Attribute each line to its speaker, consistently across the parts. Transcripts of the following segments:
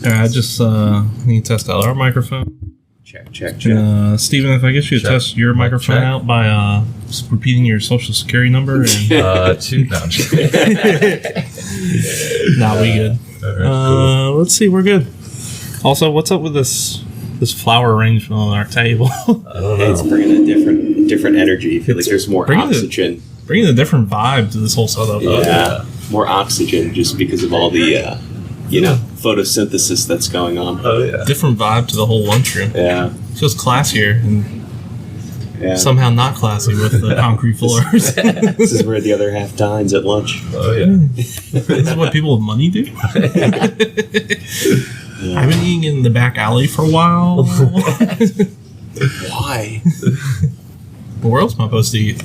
Speaker 1: I just need to test out our microphone.
Speaker 2: Check.
Speaker 1: Steven, if I get you to test your microphone out by repeating your social security number. And,
Speaker 3: 2. No, I'm just kidding.
Speaker 1: Nah, we good.
Speaker 3: All right, cool.
Speaker 1: Let's see, we're good. Also, what's up with this flower arrangement on our table?
Speaker 3: I don't know.
Speaker 2: It's bringing a different energy. I feel like there's more oxygen.
Speaker 1: Bringing a different vibe to this whole setup.
Speaker 2: Yeah, more oxygen just because of all the, photosynthesis that's going on.
Speaker 3: Oh, yeah.
Speaker 1: Different vibe to the whole lunchroom.
Speaker 2: Yeah.
Speaker 1: Feels classier and somehow not classy with the concrete floors.
Speaker 2: This is where the other half dines at lunch.
Speaker 3: Oh, yeah.
Speaker 1: This is what people with money do? I've been eating in the back alley for a while.
Speaker 2: Why?
Speaker 1: Where else am I supposed to eat?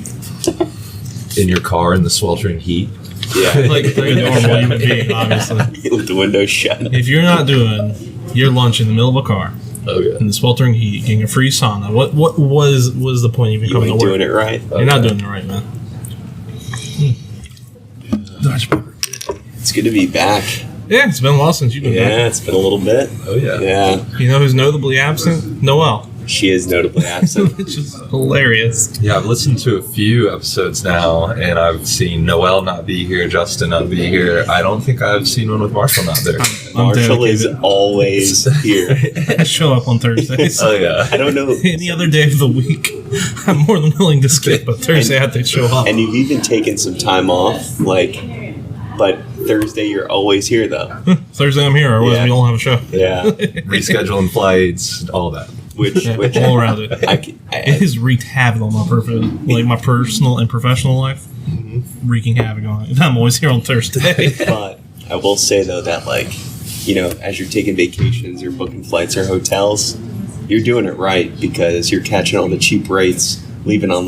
Speaker 3: In your car in the sweltering heat.
Speaker 2: Yeah.
Speaker 1: Like a normal human being, obviously.
Speaker 2: With the windows shut.
Speaker 1: If you're not doing your lunch in the middle of a car
Speaker 3: Oh, yeah.
Speaker 1: in the sweltering heat, getting a free sauna, what was the point of even
Speaker 2: You
Speaker 1: coming to
Speaker 2: ain't
Speaker 1: work?
Speaker 2: doing it right.
Speaker 1: You're not doing it right, man.
Speaker 2: It's good to be back.
Speaker 1: Yeah, it's been a while since you've been back.
Speaker 2: Yeah, it's been a little bit.
Speaker 3: Oh, yeah.
Speaker 2: Yeah.
Speaker 1: You know who's notably absent? Noelle.
Speaker 2: She is notably absent.
Speaker 1: Which is hilarious.
Speaker 3: Yeah, I've listened to a few episodes now, and I've seen Noelle not be here, Justin not be here. I don't think I've seen one with Marshall not there.
Speaker 2: Marshall is always here.
Speaker 1: I show up on Thursdays.
Speaker 3: Oh, yeah.
Speaker 2: I don't know.
Speaker 1: Any other day of the week, I'm more than willing to skip, but Thursday I have to show up.
Speaker 2: And you've even taken some time off, but Thursday you're always here, though.
Speaker 1: Thursday I'm here, otherwise
Speaker 2: Yeah.
Speaker 1: we don't have a show.
Speaker 2: Yeah.
Speaker 3: Rescheduling flights, all that.
Speaker 2: Which
Speaker 1: All around it.
Speaker 2: I,
Speaker 1: It has wreaked havoc on my personal and professional life.
Speaker 2: Mm-hmm.
Speaker 1: Wreaking havoc on it. I'm always here on Thursday.
Speaker 2: but I will say, though, that, as you're taking vacations or booking flights or hotels, you're doing it right because you're catching all the cheap rates, leaving on,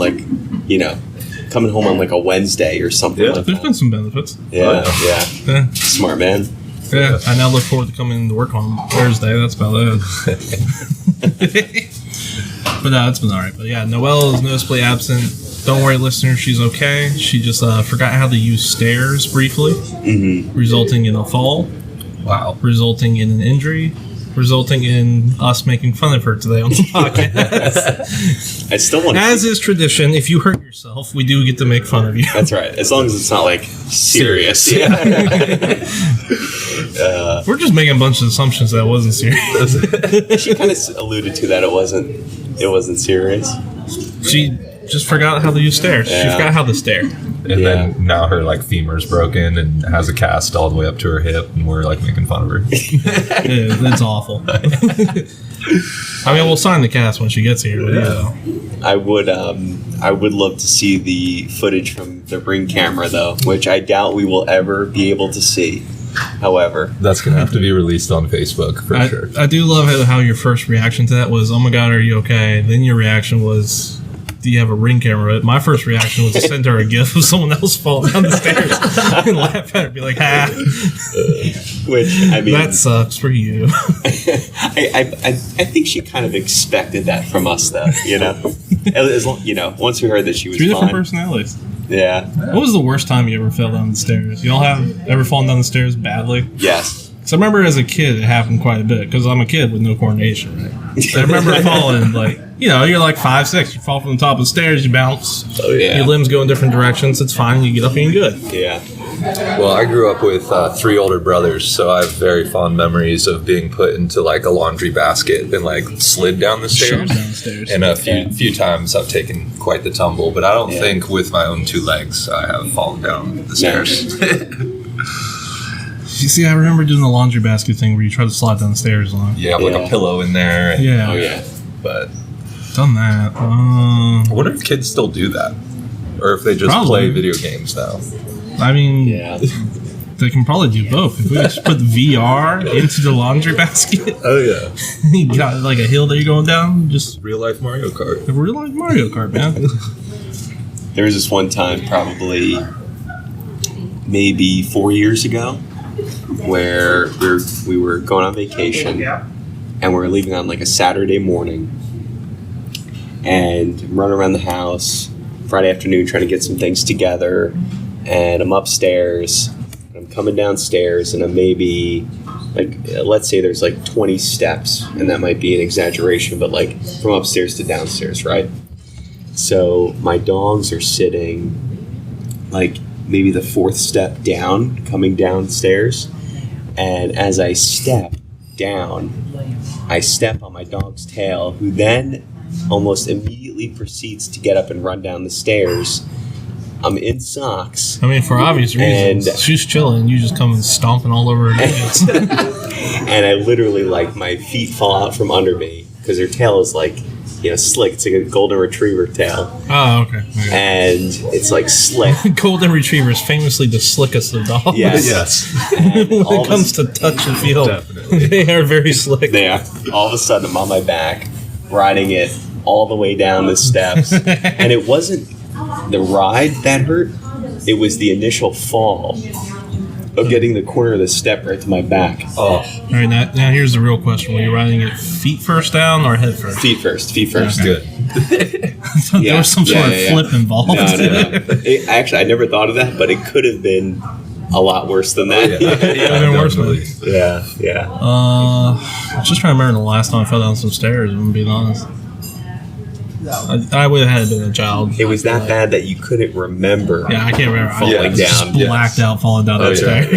Speaker 2: coming home on, a Wednesday or something like
Speaker 1: There's
Speaker 2: that.
Speaker 1: been some benefits.
Speaker 2: Yeah.
Speaker 1: Yeah.
Speaker 2: Smart man.
Speaker 1: Yeah, I now look forward to coming to work on Thursday. That's about it. But no, it's been alright. But yeah, Noelle is noticeably absent. Don't worry, listeners, she's okay. She just forgot how to use stairs briefly, resulting in a fall,
Speaker 3: Wow.
Speaker 1: resulting in an injury, resulting in us making fun of her today on the podcast.
Speaker 2: I still want to.
Speaker 1: As is tradition, if you hurt yourself, we do get to make fun of you.
Speaker 2: That's right. As long as it's not serious. Yeah.
Speaker 1: We're just making a bunch of assumptions that it wasn't serious.
Speaker 2: She kind of alluded to that it wasn't serious.
Speaker 1: She just forgot how to use stairs. She
Speaker 2: Yeah.
Speaker 1: forgot how to stare.
Speaker 3: And then now her femur's broken and has a cast all the way up to her hip, and we're making fun of her.
Speaker 1: It's awful. I mean, we'll sign the cast when she gets here. But,
Speaker 2: I would love to see the footage from the Ring camera, though, which I doubt we will ever be able to see. However,
Speaker 3: That's going to have to be released on Facebook for sure.
Speaker 1: I do love how your first reaction to that was, "Oh my God, are you okay?" Then your reaction was, "Do you have a Ring camera?" My first reaction was to send her a gif of someone else falling down the stairs and laugh at her, be like, "Ha!"
Speaker 2: which I mean,
Speaker 1: That sucks for you.
Speaker 2: I think she kind of expected that from us, though. As long, once we heard that she was
Speaker 1: 3 different
Speaker 2: fine.
Speaker 1: personalities.
Speaker 2: Yeah.
Speaker 1: What was the worst time you ever fell down the stairs? Y'all have ever fallen down the stairs badly?
Speaker 2: Yes.
Speaker 1: So I remember as a kid it happened quite a bit because I'm a kid with no coordination, right? So I remember falling you're 5, 6, you fall from the top of the stairs, you bounce,
Speaker 2: Oh yeah.
Speaker 1: your limbs go in different directions, it's fine, you get up and you're good.
Speaker 2: Yeah.
Speaker 3: Well, I grew up with 3 older brothers, so I have very fond memories of being put into a laundry basket and slid down the stairs.
Speaker 1: Down the stairs.
Speaker 3: And a few times I've taken quite the tumble, but I don't think with my own 2 legs I have fallen down the stairs.
Speaker 1: You see, I remember doing the laundry basket thing where you try to slide down the stairs on.
Speaker 3: You have a pillow in there. And,
Speaker 1: Yeah.
Speaker 2: Oh yeah.
Speaker 3: But
Speaker 1: Done that.
Speaker 3: I wonder if kids still do that, or if they just
Speaker 1: Probably.
Speaker 3: play video games now.
Speaker 1: I mean,
Speaker 2: Yeah.
Speaker 1: they can probably do both. If we just put VR into the laundry basket,
Speaker 3: Oh yeah,
Speaker 1: you got a hill that you're going down, just
Speaker 3: real life Mario Kart.
Speaker 1: a real life Mario Kart, man.
Speaker 2: There was this one time, probably maybe 4 years ago, where we were going on vacation, and we were leaving on a Saturday morning, and I'm running around the house Friday afternoon trying to get some things together, and I'm upstairs, and I'm coming downstairs, and I'm maybe like let's say there's like 20 steps, and that might be an exaggeration, but like from upstairs to downstairs, right? So my dogs are sitting like maybe the 4th step down, coming downstairs, and as I step down, I step on my dog's tail, who then almost immediately proceeds to get up and run down the stairs. I'm in socks.
Speaker 1: I mean, for obvious reasons.
Speaker 2: And
Speaker 1: she's chilling. You just come and stomping all over her legs.
Speaker 2: and I literally, like, my feet fall out from under me because her tail is, like, slick. It's like a golden retriever tail.
Speaker 1: Oh, okay.
Speaker 2: And it's, like, slick.
Speaker 1: Golden retrievers, famously the slickest of dogs.
Speaker 2: Yes.
Speaker 1: When it comes to touch and feel,
Speaker 3: Definitely.
Speaker 1: they are very slick.
Speaker 2: They are. All of a sudden, I'm on my back, riding it all the way down the steps. And it wasn't the ride that hurt. It was the initial fall of getting the corner of the step right to my back.
Speaker 3: Oh,
Speaker 1: All right, now here's the real question. Were you riding it feet first down or head first?
Speaker 2: Feet first.
Speaker 3: good.
Speaker 1: There was some sort of flip involved.
Speaker 2: No. Actually, I never thought of that, but it could have been a lot worse than that.
Speaker 3: Yeah,
Speaker 1: been worse,
Speaker 3: definitely.
Speaker 2: Yeah.
Speaker 1: I'm just trying to remember the last time I fell down some stairs, if I'm being honest. I would have had been a child.
Speaker 2: It was that bad that you couldn't remember.
Speaker 1: Yeah, I can't remember.
Speaker 2: Falling
Speaker 1: I just
Speaker 2: down.
Speaker 1: blacked out falling down that stairs.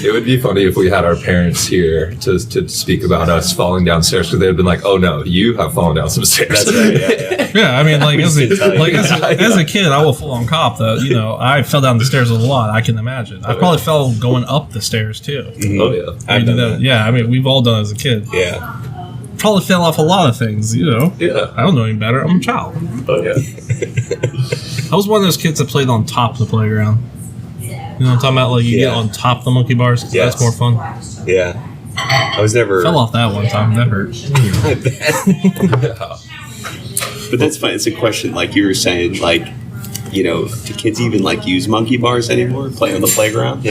Speaker 3: It would be funny if we had our parents here to speak about us falling downstairs, because they'd been like, "Oh no, you have fallen down some stairs."
Speaker 2: That's right. Yeah.
Speaker 1: Yeah, I mean, like as
Speaker 3: Yeah.
Speaker 1: a kid, I will full on cop that I fell down the stairs a lot. I can imagine. I probably fell going up the stairs too.
Speaker 3: Oh yeah.
Speaker 2: I've done that.
Speaker 1: Yeah, I mean, we've all done it as a kid.
Speaker 2: Yeah.
Speaker 1: Probably fell off a lot of things.
Speaker 3: Yeah.
Speaker 1: I don't know any better. I'm a child.
Speaker 3: Oh yeah.
Speaker 1: I was one of those kids that played on top of the playground. You know what I'm talking about? Like you get on top of the monkey bars. 'Cause
Speaker 2: Yes.
Speaker 1: that's more fun.
Speaker 2: Yeah. I was never.
Speaker 1: Fell off that one time. That hurt.
Speaker 2: I bet. But that's fine. It's a question, like you were saying, like, do kids even like use monkey bars anymore? Play on the playground?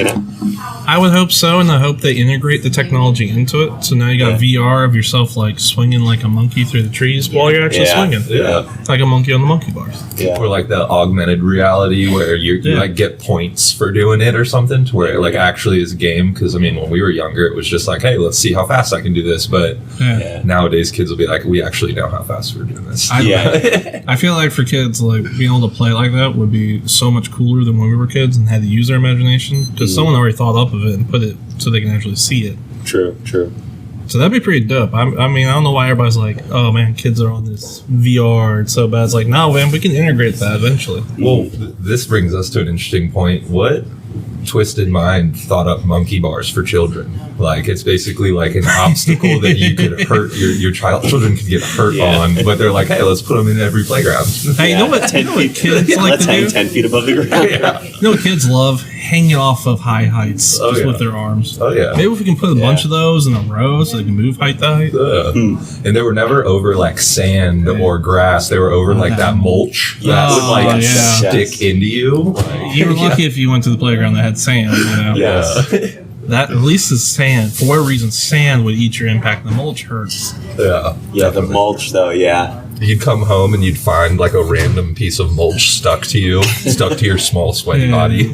Speaker 1: I would hope so, and I hope they integrate the technology into it. So now you got VR of yourself like swinging like a monkey through the trees while you're actually swinging.
Speaker 3: Yeah.
Speaker 1: Like a monkey on the monkey bars.
Speaker 2: Yeah.
Speaker 3: Or like the augmented reality where you like get points for doing it or something, to where it like actually is a game. Because I mean, when we were younger, it was just like, hey, let's see how fast I can do this. But nowadays, kids will be like, we actually know how fast we're doing this.
Speaker 1: I feel like for kids, like being able to play like that would be so much cooler than when we were kids and had to use their imagination, because someone already thought up of it and put it so they can actually see it.
Speaker 2: True.
Speaker 1: So that'd be pretty dope. I mean, I don't know why everybody's like, oh man, kids are on this VR, it's so bad. It's like, no, man, we can integrate that eventually.
Speaker 3: Well, this brings us to an interesting point. What twisted mind thought up monkey bars for children? Like, it's basically like an obstacle that you could hurt your children could get hurt on, but they're like, hey, let's put them in every playground.
Speaker 1: Hey, you know what?
Speaker 2: 10 feet.
Speaker 1: Kids like
Speaker 2: Let's
Speaker 1: to
Speaker 2: hang
Speaker 1: do?
Speaker 2: 10 feet above the ground.
Speaker 1: You know what kids love? Hanging off of high heights just with their arms.
Speaker 3: Oh yeah.
Speaker 1: Maybe if we can put a bunch of those in a row so they can move height to height.
Speaker 3: And they were never over like sand or grass. They were over like that mulch that would like stick into you.
Speaker 1: You were lucky if you went to the playground that had sand.
Speaker 2: Yes.
Speaker 1: That at least is sand. For whatever reason, sand would eat your impact. The mulch hurts.
Speaker 3: Yeah.
Speaker 2: Yeah, the mulch, though, yeah.
Speaker 3: You'd come home and you'd find like a random piece of mulch stuck to your small sweaty body.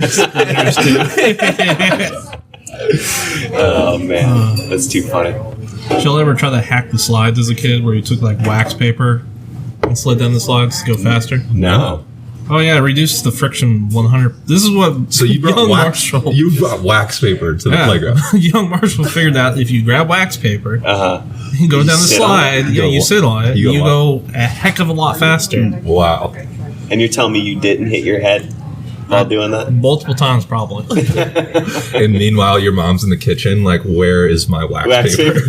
Speaker 2: Oh, man. That's too funny.
Speaker 1: Did y'all ever try to hack the slides as a kid where you took like wax paper and slid down the slides to go faster?
Speaker 2: No.
Speaker 1: Oh yeah, it reduces the friction 100. This is what
Speaker 3: So you brought
Speaker 1: young
Speaker 3: Marshal. You brought wax paper to the playground.
Speaker 1: Young Marshall figured out if you grab wax paper, you go down the
Speaker 2: sit
Speaker 1: slide, you sit on it, you go a heck of a lot faster.
Speaker 3: Wow.
Speaker 2: And you're telling me you didn't hit your head while doing that?
Speaker 1: Multiple times, probably.
Speaker 3: And meanwhile, your mom's in the kitchen, like, where is my wax paper?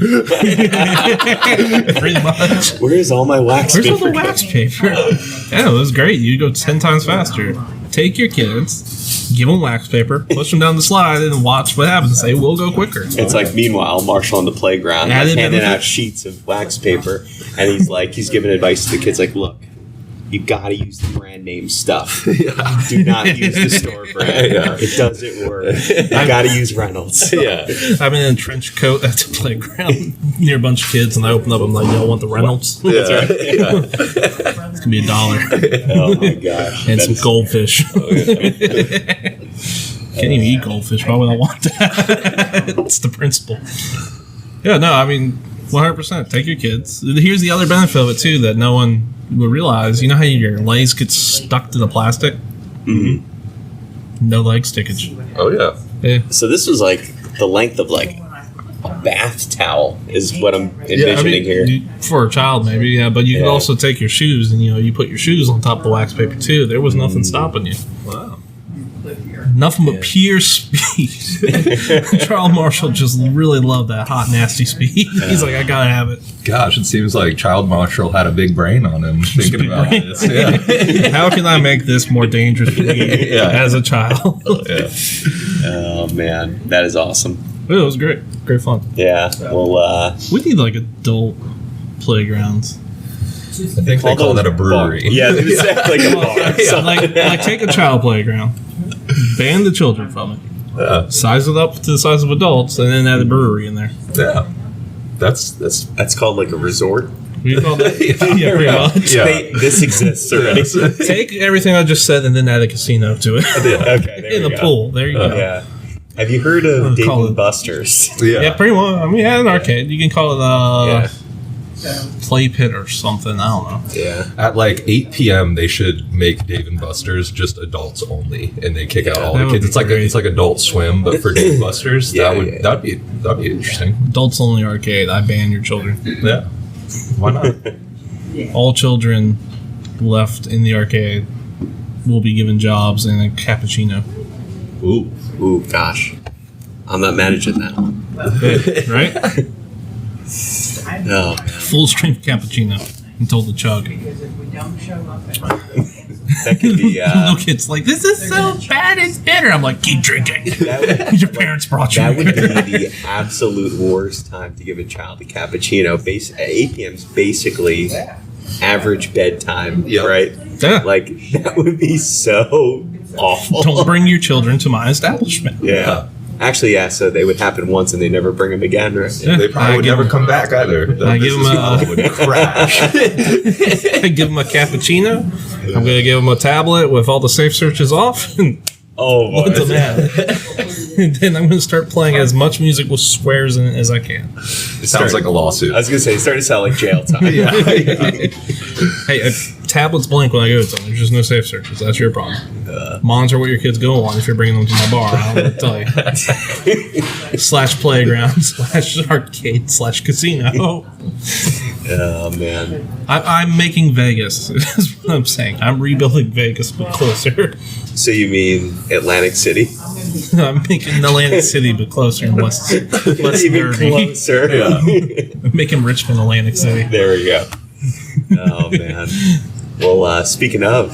Speaker 1: Pretty much.
Speaker 2: Where's all my wax
Speaker 1: Where's
Speaker 2: paper?
Speaker 1: all the wax paper? Yeah, it was great. You go 10 times faster. Take your kids, give them wax paper, push them down the slide, and watch what happens. Say, we'll go quicker.
Speaker 2: It's like, meanwhile, Marshall on the playground,
Speaker 1: Added
Speaker 2: handing
Speaker 1: benefit.
Speaker 2: out sheets of wax paper, and he's giving advice to the kids, like, look, you gotta use the brand name stuff. Do not use the store brand. It doesn't work. You gotta use Reynolds.
Speaker 1: I'm in a trench coat at the playground near a bunch of kids, and I open up. I'm like, y'all want the Reynolds?
Speaker 2: That's right.
Speaker 1: It's gonna be $1
Speaker 2: Oh my gosh.
Speaker 1: and some goldfish. Can't even eat goldfish. Why would I want that? It's the principle. Yeah, no, I mean, 100%. Take your kids. Here's the other benefit of it, too, that no one would realize. You know how your legs get stuck to the plastic?
Speaker 2: Mm-hmm.
Speaker 1: No leg stickage.
Speaker 3: Oh, yeah.
Speaker 1: Yeah.
Speaker 2: So this was like the length of like a bath towel is what I'm envisioning here.
Speaker 1: For a child, maybe, yeah. But you can also take your shoes and, you put your shoes on top of the wax paper, too. There was nothing stopping you.
Speaker 3: Wow.
Speaker 1: Nothing but pure speed. Charles Marshall just really loved that hot, nasty speed. He's like, I gotta have it.
Speaker 3: Gosh, it seems like Child Marshall had a big brain on him thinking about this. Yeah.
Speaker 1: How can I make this more dangerous for me as a child?
Speaker 3: Yeah.
Speaker 2: Oh man, that is awesome.
Speaker 1: It was great. Great fun.
Speaker 2: Yeah. Well,
Speaker 1: We need like adult playgrounds.
Speaker 3: I think they call that a brewery.
Speaker 2: Yeah, it's like a bar.
Speaker 1: Yeah, like take a child playground, ban the children from it, size it up to the size of adults, and then add a brewery in there.
Speaker 3: Yeah. That's
Speaker 2: That's called like a resort.
Speaker 1: You call that? Yeah, pretty much.
Speaker 3: Yeah.
Speaker 2: This exists already.
Speaker 1: Take everything I just said and then add a casino to it.
Speaker 2: Okay, there
Speaker 1: In
Speaker 2: you
Speaker 1: the
Speaker 2: go.
Speaker 1: pool. There you go.
Speaker 2: Yeah. Have you heard of Dave
Speaker 1: call
Speaker 2: and
Speaker 1: it-
Speaker 2: Buster's?
Speaker 1: Yeah, pretty much. I mean, an arcade. You can call it play pit or something. I don't know.
Speaker 2: Yeah.
Speaker 3: At like 8 p.m., they should make Dave and Buster's just adults only, and they kick out all
Speaker 1: that
Speaker 3: the
Speaker 1: would
Speaker 3: kids.
Speaker 1: be
Speaker 3: It's like Adult Swim, but for Dave and Buster's,
Speaker 2: Yeah,
Speaker 3: that'd be interesting.
Speaker 1: Adults only arcade. I ban your children.
Speaker 3: Yeah, why not?
Speaker 1: All children left in the arcade will be given jobs and a cappuccino.
Speaker 2: Ooh, gosh. I'm not managing that.
Speaker 1: Right?
Speaker 2: Oh,
Speaker 1: Full strength cappuccino until the chug.
Speaker 2: that could be.
Speaker 1: Little kids like, this is so bad, it's bitter. I'm like, keep drinking. Your parents brought you
Speaker 2: That would be
Speaker 1: here.
Speaker 2: the absolute worst time to give a child a cappuccino. 8 p.m. is basically average bedtime,
Speaker 3: Yep.
Speaker 2: right?
Speaker 1: Yeah.
Speaker 2: Like, that would be so awful.
Speaker 1: Don't bring your children to my establishment.
Speaker 2: Yeah. Actually, yeah, so they would happen once and they never bring them again, right?
Speaker 1: Yeah.
Speaker 3: They probably would never come back either.
Speaker 1: I give them a-
Speaker 3: would crash.
Speaker 1: I give them a cappuccino. I'm going to give them a tablet with all the safe searches off. And
Speaker 2: Oh, boy.
Speaker 1: let them have it. And then I'm going to start playing as much music with swears in it as I can.
Speaker 3: It sounds like a lawsuit.
Speaker 2: I was going to say, it started to sound like jail time.
Speaker 1: Hey, tablets blink when I go to them. There's just no safe searches. That's your problem. Monitor what your kids go on if you're bringing them to my bar. I don't know what to tell you. / playground / arcade / casino.
Speaker 2: Oh, man.
Speaker 1: I'm making Vegas, is what I'm saying. I'm rebuilding Vegas, but closer.
Speaker 2: So you mean Atlantic City?
Speaker 1: I'm making Atlantic City, but closer and less
Speaker 2: Even
Speaker 1: nerdy.
Speaker 2: closer.
Speaker 1: I'm making Richmond Atlantic City.
Speaker 2: There we go. Oh, man. Well, speaking of,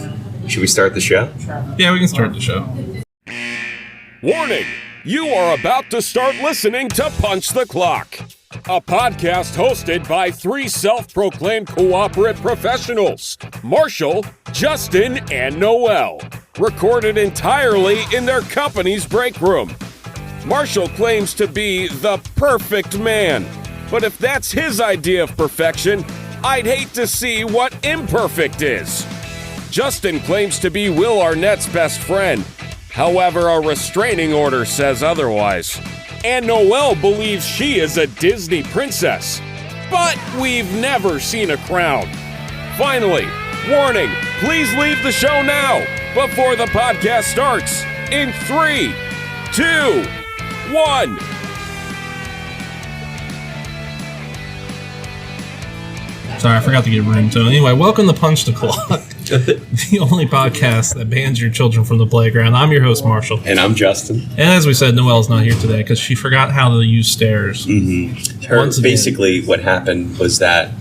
Speaker 2: should we start the show?
Speaker 1: Yeah, we can start the show.
Speaker 4: Warning! You are about to start listening to Punch the Clock, a podcast hosted by 3 self-proclaimed cooperate professionals, Marshall, Justin, and Noelle, recorded entirely in their company's break room. Marshall claims to be the perfect man, but if that's his idea of perfection, I'd hate to see what imperfect is. Justin claims to be Will Arnett's best friend. However, a restraining order says otherwise. And Noelle believes she is a Disney princess. But we've never seen a crown. Finally, warning, please leave the show now before the podcast starts. In 3, 2, 1.
Speaker 1: Sorry, I forgot to give room to it. Anyway, welcome to Punch the Clock, the only podcast that bans your children from the playground. I'm your host, Marshall.
Speaker 2: And I'm Justin.
Speaker 1: And as we said, Noelle's not here today because she forgot how to use stairs. Once again.
Speaker 2: Basically, what happened was that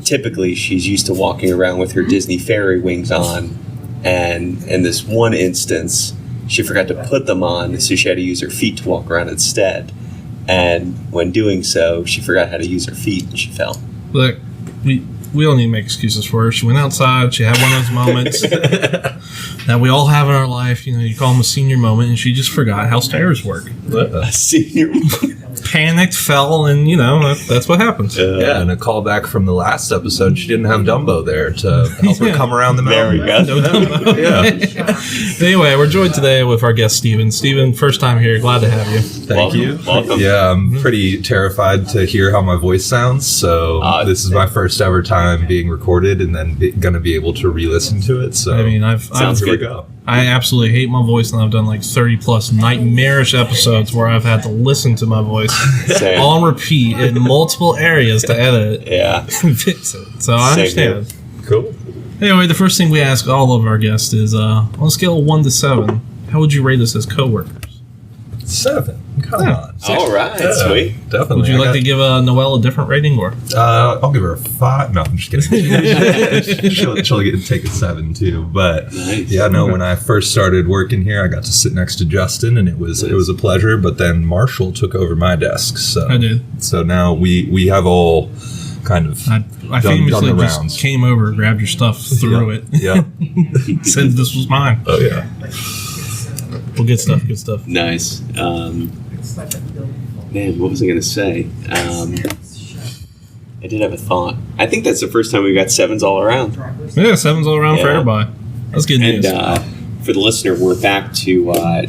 Speaker 2: typically she's used to walking around with her Disney fairy wings on, and in this one instance, she forgot to put them on, so she had to use her feet to walk around instead. And when doing so, she forgot how to use her feet and she fell.
Speaker 1: Look, we don't need to make excuses for her. She went outside. She had one of those moments that we all have in our life. You know, you call them a senior moment, and she just forgot how stairs work.
Speaker 2: A senior.
Speaker 1: panicked, fell, and that's what happens.
Speaker 3: Yeah, and a callback from the last episode. She didn't have Dumbo there to help her come around the
Speaker 2: There
Speaker 3: mountain.
Speaker 2: we go.
Speaker 1: No Dumbo.
Speaker 3: Yeah.
Speaker 1: Anyway, we're joined today with our guest, Steven. Steven, first time here. Glad to have you.
Speaker 3: Thank you.
Speaker 2: Welcome.
Speaker 3: Yeah, I'm pretty terrified to hear how my voice sounds. So this is my first ever time being recorded, and then going to be able to re-listen to it. So
Speaker 1: I mean,
Speaker 2: Sounds
Speaker 3: here we
Speaker 2: good.
Speaker 3: go.
Speaker 1: I absolutely hate my voice, and I've done like 30 plus nightmarish episodes where I've had to listen to my voice
Speaker 2: Same.
Speaker 1: on repeat in multiple areas to edit
Speaker 2: Yeah.
Speaker 1: and fix it. So I
Speaker 2: Same
Speaker 1: understand.
Speaker 3: Cool.
Speaker 1: Anyway, the first thing we ask all of our guests is, on a scale of 1 to 7, how would you rate us as coworkers?
Speaker 3: 7. Come on.
Speaker 2: All right.
Speaker 3: Yeah,
Speaker 2: Sweet.
Speaker 3: Definitely.
Speaker 1: Would you like to give Noelle a different rating, or?
Speaker 3: I'll give her a 5. No, I'm just kidding. she'll take a 7 too. But
Speaker 2: Nice.
Speaker 3: yeah, no. When I first started working here, I got to sit next to Justin, and it was a pleasure. But then Marshall took over my desk. So
Speaker 1: I did.
Speaker 3: So now we have all kind of
Speaker 1: I
Speaker 3: done
Speaker 1: famously
Speaker 3: the
Speaker 1: just
Speaker 3: rounds.
Speaker 1: came over, grabbed your stuff, threw it,
Speaker 3: Yeah.
Speaker 1: said this was mine.
Speaker 3: Oh yeah.
Speaker 1: Well, good stuff, good stuff.
Speaker 2: Nice. Man, what was I going to say? I did have a thought. I think that's the first time we got 7s all around.
Speaker 1: Yeah, 7's all around for
Speaker 2: Yeah.
Speaker 1: everybody. That's good
Speaker 2: And
Speaker 1: news.
Speaker 2: for the listener, we're back to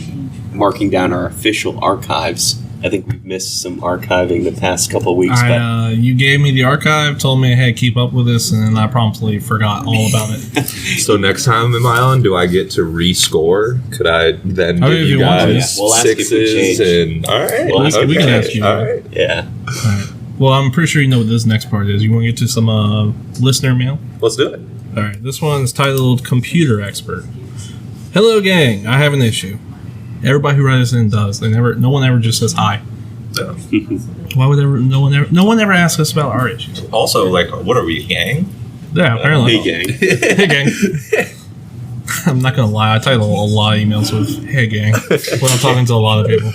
Speaker 2: marking down our official archives. I think we've missed some archiving the past couple of weeks. but
Speaker 1: You gave me the archive, told me, hey, keep up with this, and then I promptly forgot all about it.
Speaker 3: So next time am I on? Do I get to rescore? Could I then
Speaker 1: Oh,
Speaker 3: give
Speaker 1: if
Speaker 3: you
Speaker 1: you want to.
Speaker 3: guys
Speaker 2: Yeah, we'll ask if we
Speaker 3: sixes?
Speaker 2: change.
Speaker 3: And all right,
Speaker 2: We'll ask if
Speaker 1: we can ask you.
Speaker 3: All right.
Speaker 2: yeah.
Speaker 1: All right. Well, I'm pretty sure you know what this next part is. You want to get to some listener mail?
Speaker 3: Let's do it.
Speaker 1: All right, this one is titled Computer Expert. Hello, gang. I have an issue. Everybody who writes in does. No one ever just says hi.
Speaker 3: So,
Speaker 1: Why would no one ever asks us about our issues?
Speaker 3: also, like, what are we, a gang?
Speaker 1: Yeah, apparently.
Speaker 2: Hey, gang.
Speaker 1: Hey, gang. I'm not gonna lie. I title a lot of emails with "Hey, gang" when I'm talking to a lot of people.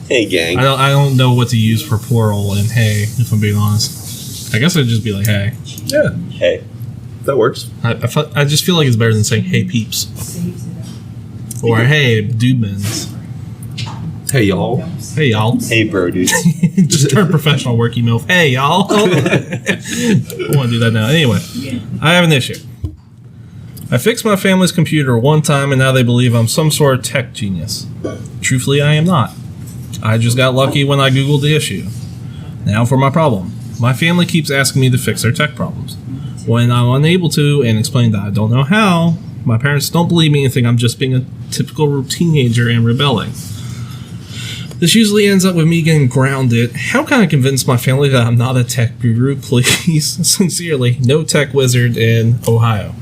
Speaker 2: Hey, gang.
Speaker 1: I don't know what to use for plural in "Hey." If I'm being honest, I guess I'd just be like "Hey."
Speaker 3: Yeah,
Speaker 2: Hey.
Speaker 3: that works.
Speaker 1: I just feel like it's better than saying "Hey, peeps" or "Hey, dudemans."
Speaker 3: Hey, y'all.
Speaker 1: Hey, y'all.
Speaker 2: Hey, bro, dude.
Speaker 1: Just turn professional work email. Hey, y'all. I want to do that now. Anyway, I have an issue. I fixed my family's computer one time, and now they believe I'm some sort of tech genius. Truthfully, I am not. I just got lucky when I Googled the issue. Now for my problem. My family keeps asking me to fix their tech problems. When I'm unable to and explain that I don't know how, my parents don't believe me and think I'm just being a typical teenager and rebelling. This usually ends up with me getting grounded. How can I convince my family that I'm not a tech guru, please? Sincerely, no tech wizard in Ohio.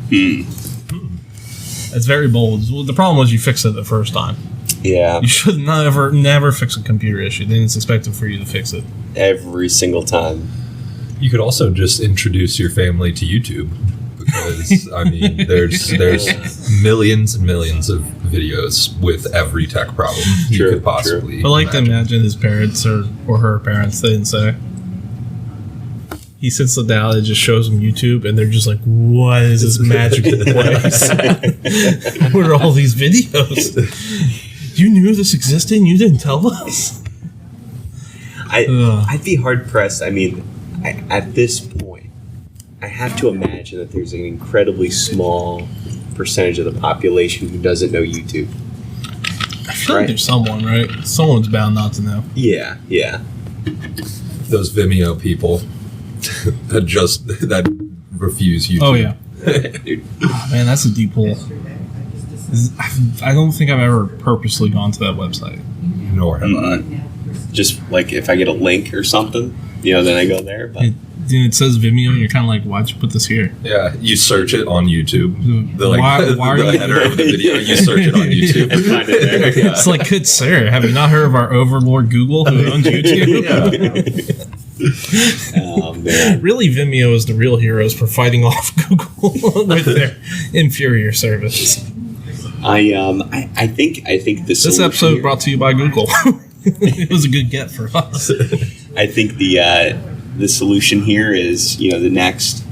Speaker 1: It's very bold. Well, the problem was you fixed it the first time.
Speaker 2: Yeah.
Speaker 1: You should never fix a computer issue. Then it's expected for you to fix it.
Speaker 2: Every single time.
Speaker 3: You could also just introduce your family to YouTube, because I mean, there's millions and millions of videos with every tech problem you
Speaker 2: True,
Speaker 3: could possibly.
Speaker 1: I like to
Speaker 3: imagine.
Speaker 1: imagine his parents or her parents. They didn't say. He sits down and just shows them YouTube, and they're just like, "What is this magical place? What are all these videos? You knew this existed, and you didn't tell us."
Speaker 2: I'd be hard pressed. I mean, at this point, I have to imagine that there's an incredibly small percentage of the population who doesn't know YouTube.
Speaker 1: I feel like there's someone, right? Someone's bound not to know.
Speaker 2: Yeah.
Speaker 3: Those Vimeo people that refuse YouTube.
Speaker 1: Oh yeah,
Speaker 2: Dude,
Speaker 1: man, that's a deep hole. I don't think I've ever purposely gone to that website.
Speaker 3: Nor have I.
Speaker 2: just like if I get a link or something, then I go there. But
Speaker 1: It says Vimeo, and you're kind of like, why'd you put this here?
Speaker 3: Yeah, you search it on YouTube.
Speaker 1: Why are
Speaker 3: the
Speaker 1: you-
Speaker 3: header of the video? You search it on YouTube.
Speaker 2: and find it there.
Speaker 3: Yeah.
Speaker 1: It's like, good sir, have you not heard of our overlord Google who owns YouTube?
Speaker 2: Oh man.
Speaker 1: Really, Vimeo is the real heroes for fighting off Google with their inferior service.
Speaker 2: I think
Speaker 1: This
Speaker 2: solution
Speaker 1: episode
Speaker 2: here-
Speaker 1: brought to you by Google. It was a good get for us.
Speaker 2: I think the solution here is the next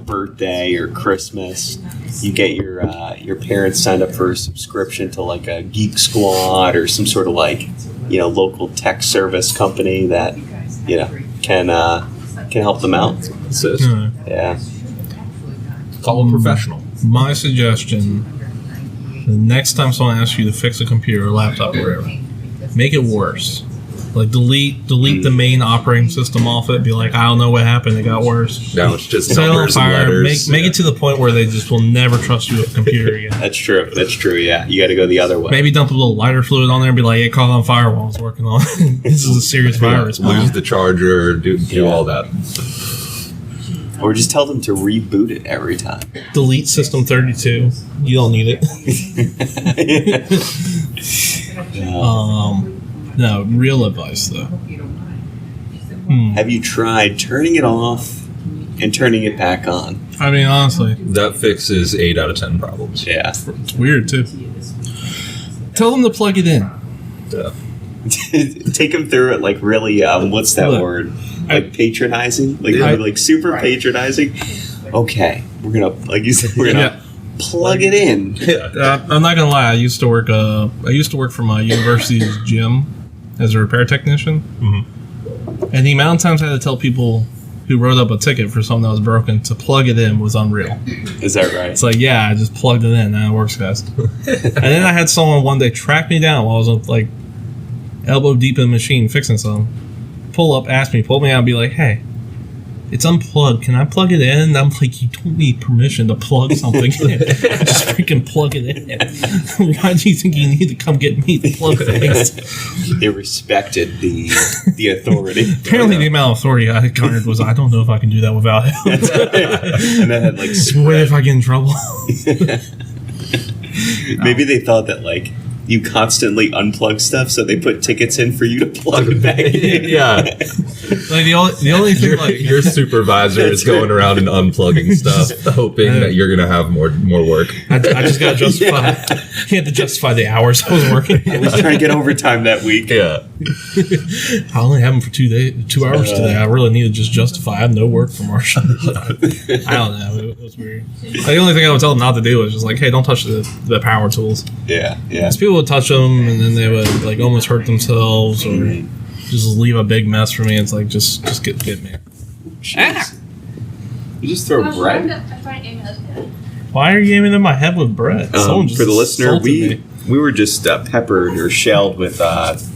Speaker 2: birthday or Christmas, you get your parents signed up for a subscription to like a Geek Squad or some sort of like local tech service company that can help them out.
Speaker 3: Assist.
Speaker 2: Yeah.
Speaker 3: Call a professional.
Speaker 1: My suggestion: the next time someone asks you to fix a computer or laptop or whatever, make it worse. Like delete the main operating system off it. Be like, I don't know what happened. It got worse.
Speaker 3: Now it's just
Speaker 1: Set it on
Speaker 3: numbers and
Speaker 1: fire.
Speaker 3: letters.
Speaker 1: Make it to the point where they just will never trust you with a computer again.
Speaker 2: That's true. Yeah, you got to go the other way.
Speaker 1: Maybe dump a little lighter fluid on there and be like, it caught on fire while I was working on it. This is a serious virus.
Speaker 3: Lose the charger. Do all that.
Speaker 2: Or just tell them to reboot it every time.
Speaker 1: Delete System 32. You don't need it. No, real advice though.
Speaker 2: Have you tried turning it off and turning it back on?
Speaker 1: I mean, honestly,
Speaker 3: That fixes 8 out of 10 problems.
Speaker 2: Yeah.
Speaker 1: it's weird too. Tell them to plug it in.
Speaker 3: Yeah.
Speaker 2: Take them through it like really, what's that
Speaker 1: Look,
Speaker 2: word? Like patronizing? Like super patronizing? Okay, we're going to, like you said, we're going to plug it in.
Speaker 1: I'm not gonna lie. I used to work for my university's gym as a repair technician, and the amount of times I had to tell people who wrote up a ticket for something that was broken to plug it in was unreal.
Speaker 2: Is that right?
Speaker 1: It's like, yeah, I just plugged it in. Now it works, guys. And then I had someone one day track me down while I was like elbow deep in the machine fixing something. Pull up, ask me, pull me out, and be like, hey, it's unplugged. Can I plug it in? And I'm like, you don't need permission to plug something in. Just freaking plug it in. Why do you think you need to come get me to plug things?
Speaker 2: They respected the authority.
Speaker 1: Apparently the amount of authority I garnered was, I don't know if I can do that without him.
Speaker 2: And that had like
Speaker 1: What if I get in trouble?
Speaker 2: Maybe they thought that like you constantly unplug stuff, so they put tickets in for you to plug it back in.
Speaker 3: Yeah.
Speaker 1: Like the only thing, like,
Speaker 3: Your supervisor is going around and unplugging stuff, hoping that you're going to have more work.
Speaker 1: I just got to justify. He had to justify the hours I was working.
Speaker 2: I was trying to get overtime that week.
Speaker 3: Yeah.
Speaker 1: I only have him for 2 hours today. I really need to just justify. I have no work for Marshal. I don't know. It was weird. Like, the only thing I would tell them not to do was just like, hey, don't touch the power tools.
Speaker 2: Yeah.
Speaker 1: Because people would touch them and then they would like almost hurt themselves or just leave a big mess for me. It's like, just get me.
Speaker 2: Jeez. You just throw bread.
Speaker 1: Why are you aiming at my head with bread? Someone just
Speaker 2: For the listener,
Speaker 1: assaulted me.
Speaker 2: we were just peppered or shelled with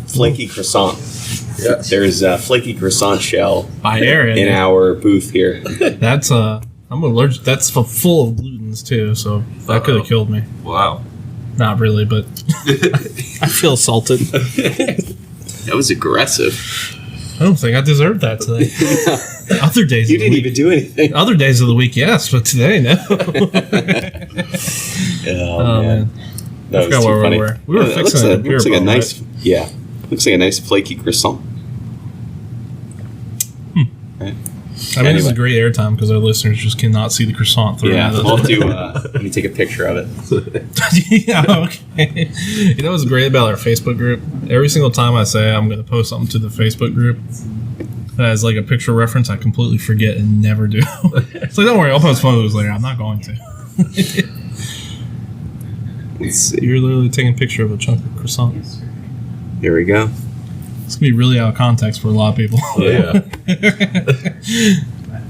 Speaker 2: flaky croissant.
Speaker 3: Yes.
Speaker 2: There's a flaky croissant shell
Speaker 1: By Aaron.
Speaker 2: in our booth here.
Speaker 1: That's I'm allergic. That's full of glutens too, so that could have killed me.
Speaker 3: Wow.
Speaker 1: Not really, but I feel assaulted.
Speaker 2: That was aggressive.
Speaker 1: I don't think I deserved that today. Other days,
Speaker 2: You
Speaker 1: of the
Speaker 2: didn't
Speaker 1: week,
Speaker 2: even do anything.
Speaker 1: Other days of the week, yes, but today, no.
Speaker 2: Oh, man. That
Speaker 1: I forgot where we were. We were
Speaker 2: Yeah,
Speaker 1: fixing a beer
Speaker 2: looks like a
Speaker 1: bottle,
Speaker 2: nice,
Speaker 1: right?
Speaker 2: yeah. Looks like a nice flaky croissant. Right?
Speaker 1: I mean, this is
Speaker 2: Anyway.
Speaker 1: great airtime because our listeners just cannot see the croissant through.
Speaker 2: Yeah,
Speaker 1: it.
Speaker 2: we'll do. Let me take a picture of it.
Speaker 1: Yeah, okay. You know what's great about our Facebook group? Every single time I say I'm going to post something to the Facebook group that has like a picture reference, I completely forget and never do. It's like, don't worry, I'll post photos later. I'm not going to.
Speaker 2: Let's see.
Speaker 1: You're literally taking a picture of a chunk of croissant.
Speaker 2: Here we go.
Speaker 1: It's going to be really out of context for a lot of people.
Speaker 3: Yeah.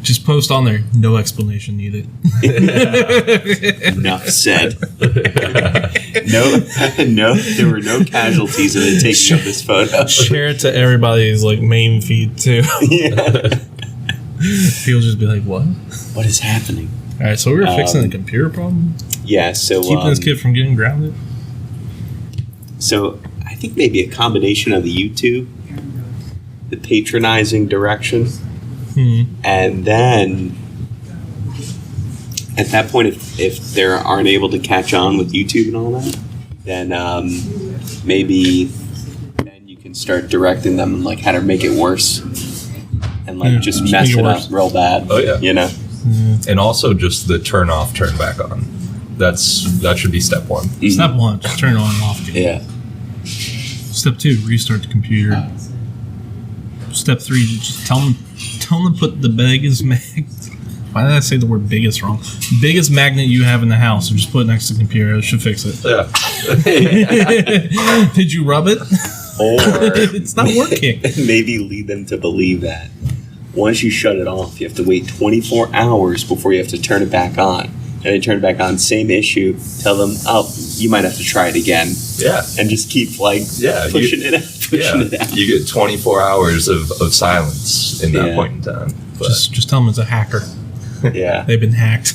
Speaker 1: Just post on there, no explanation needed.
Speaker 2: Enough said. No, there were no casualties in the taking of this photo.
Speaker 1: Share it to everybody's like main feed too.
Speaker 2: Yeah.
Speaker 1: People just be like, what?
Speaker 2: What is happening?
Speaker 1: All right, so we were fixing the computer problem?
Speaker 2: Yeah, so
Speaker 1: Keeping this kid from getting grounded?
Speaker 2: So I think maybe a combination of the YouTube, the patronizing direction, and then at that point, if they aren't able to catch on with YouTube and all that, then maybe then you can start directing them like how to make it worse and like just
Speaker 1: just
Speaker 2: mess
Speaker 1: make it
Speaker 2: it
Speaker 1: worse.
Speaker 2: up real bad.
Speaker 3: Oh, yeah.
Speaker 2: You know.
Speaker 3: And also just the turn off, turn back on. That should be step one.
Speaker 1: Step 1, just turn it on and off again.
Speaker 2: Yeah.
Speaker 1: Step 2, restart the computer. Step 3, just tell them to put the biggest mag Why did I say the word biggest wrong? Biggest magnet you have in the house, or just put it next to the computer. It should fix it.
Speaker 3: Yeah.
Speaker 1: Did you rub it?
Speaker 2: Or
Speaker 1: It's not working.
Speaker 2: maybe lead them to believe that once you shut it off, you have to wait 24 hours before you have to turn it back on. And then turn it back on, same issue. Tell them, oh, you might have to try it again.
Speaker 3: Yeah.
Speaker 2: And just keep pushing it out.
Speaker 3: You get 24 hours of silence in that point in time. But
Speaker 1: Just tell them it's a hacker.
Speaker 2: Yeah.
Speaker 1: They've been hacked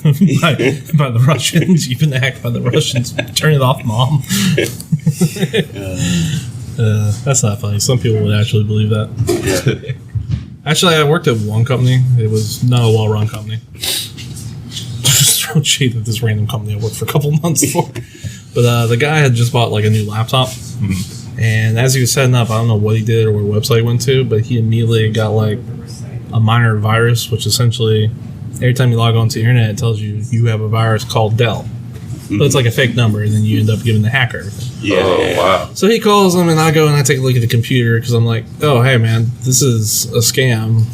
Speaker 1: by the Russians. You've been hacked by the Russians. Turn it off, Mom. That's not funny. Some people would actually believe that.
Speaker 2: Yeah.
Speaker 1: Actually, I worked at one company. It was not a well-run company. Just throwing shade at this random company I worked for a couple months for. But the guy had just bought like a new laptop. Mm-hmm. And as he was setting up, I don't know what he did or what website he went to, but he immediately got like a minor virus, which essentially every time you log on to the internet, it tells you you have a virus called Dell. Mm-hmm. But it's like a fake number, and then you end up giving the hacker everything.
Speaker 2: Yeah.
Speaker 3: Wow.
Speaker 1: So he calls him, and I go and I take a look at the computer because I'm like, oh, hey, man, this is a scam.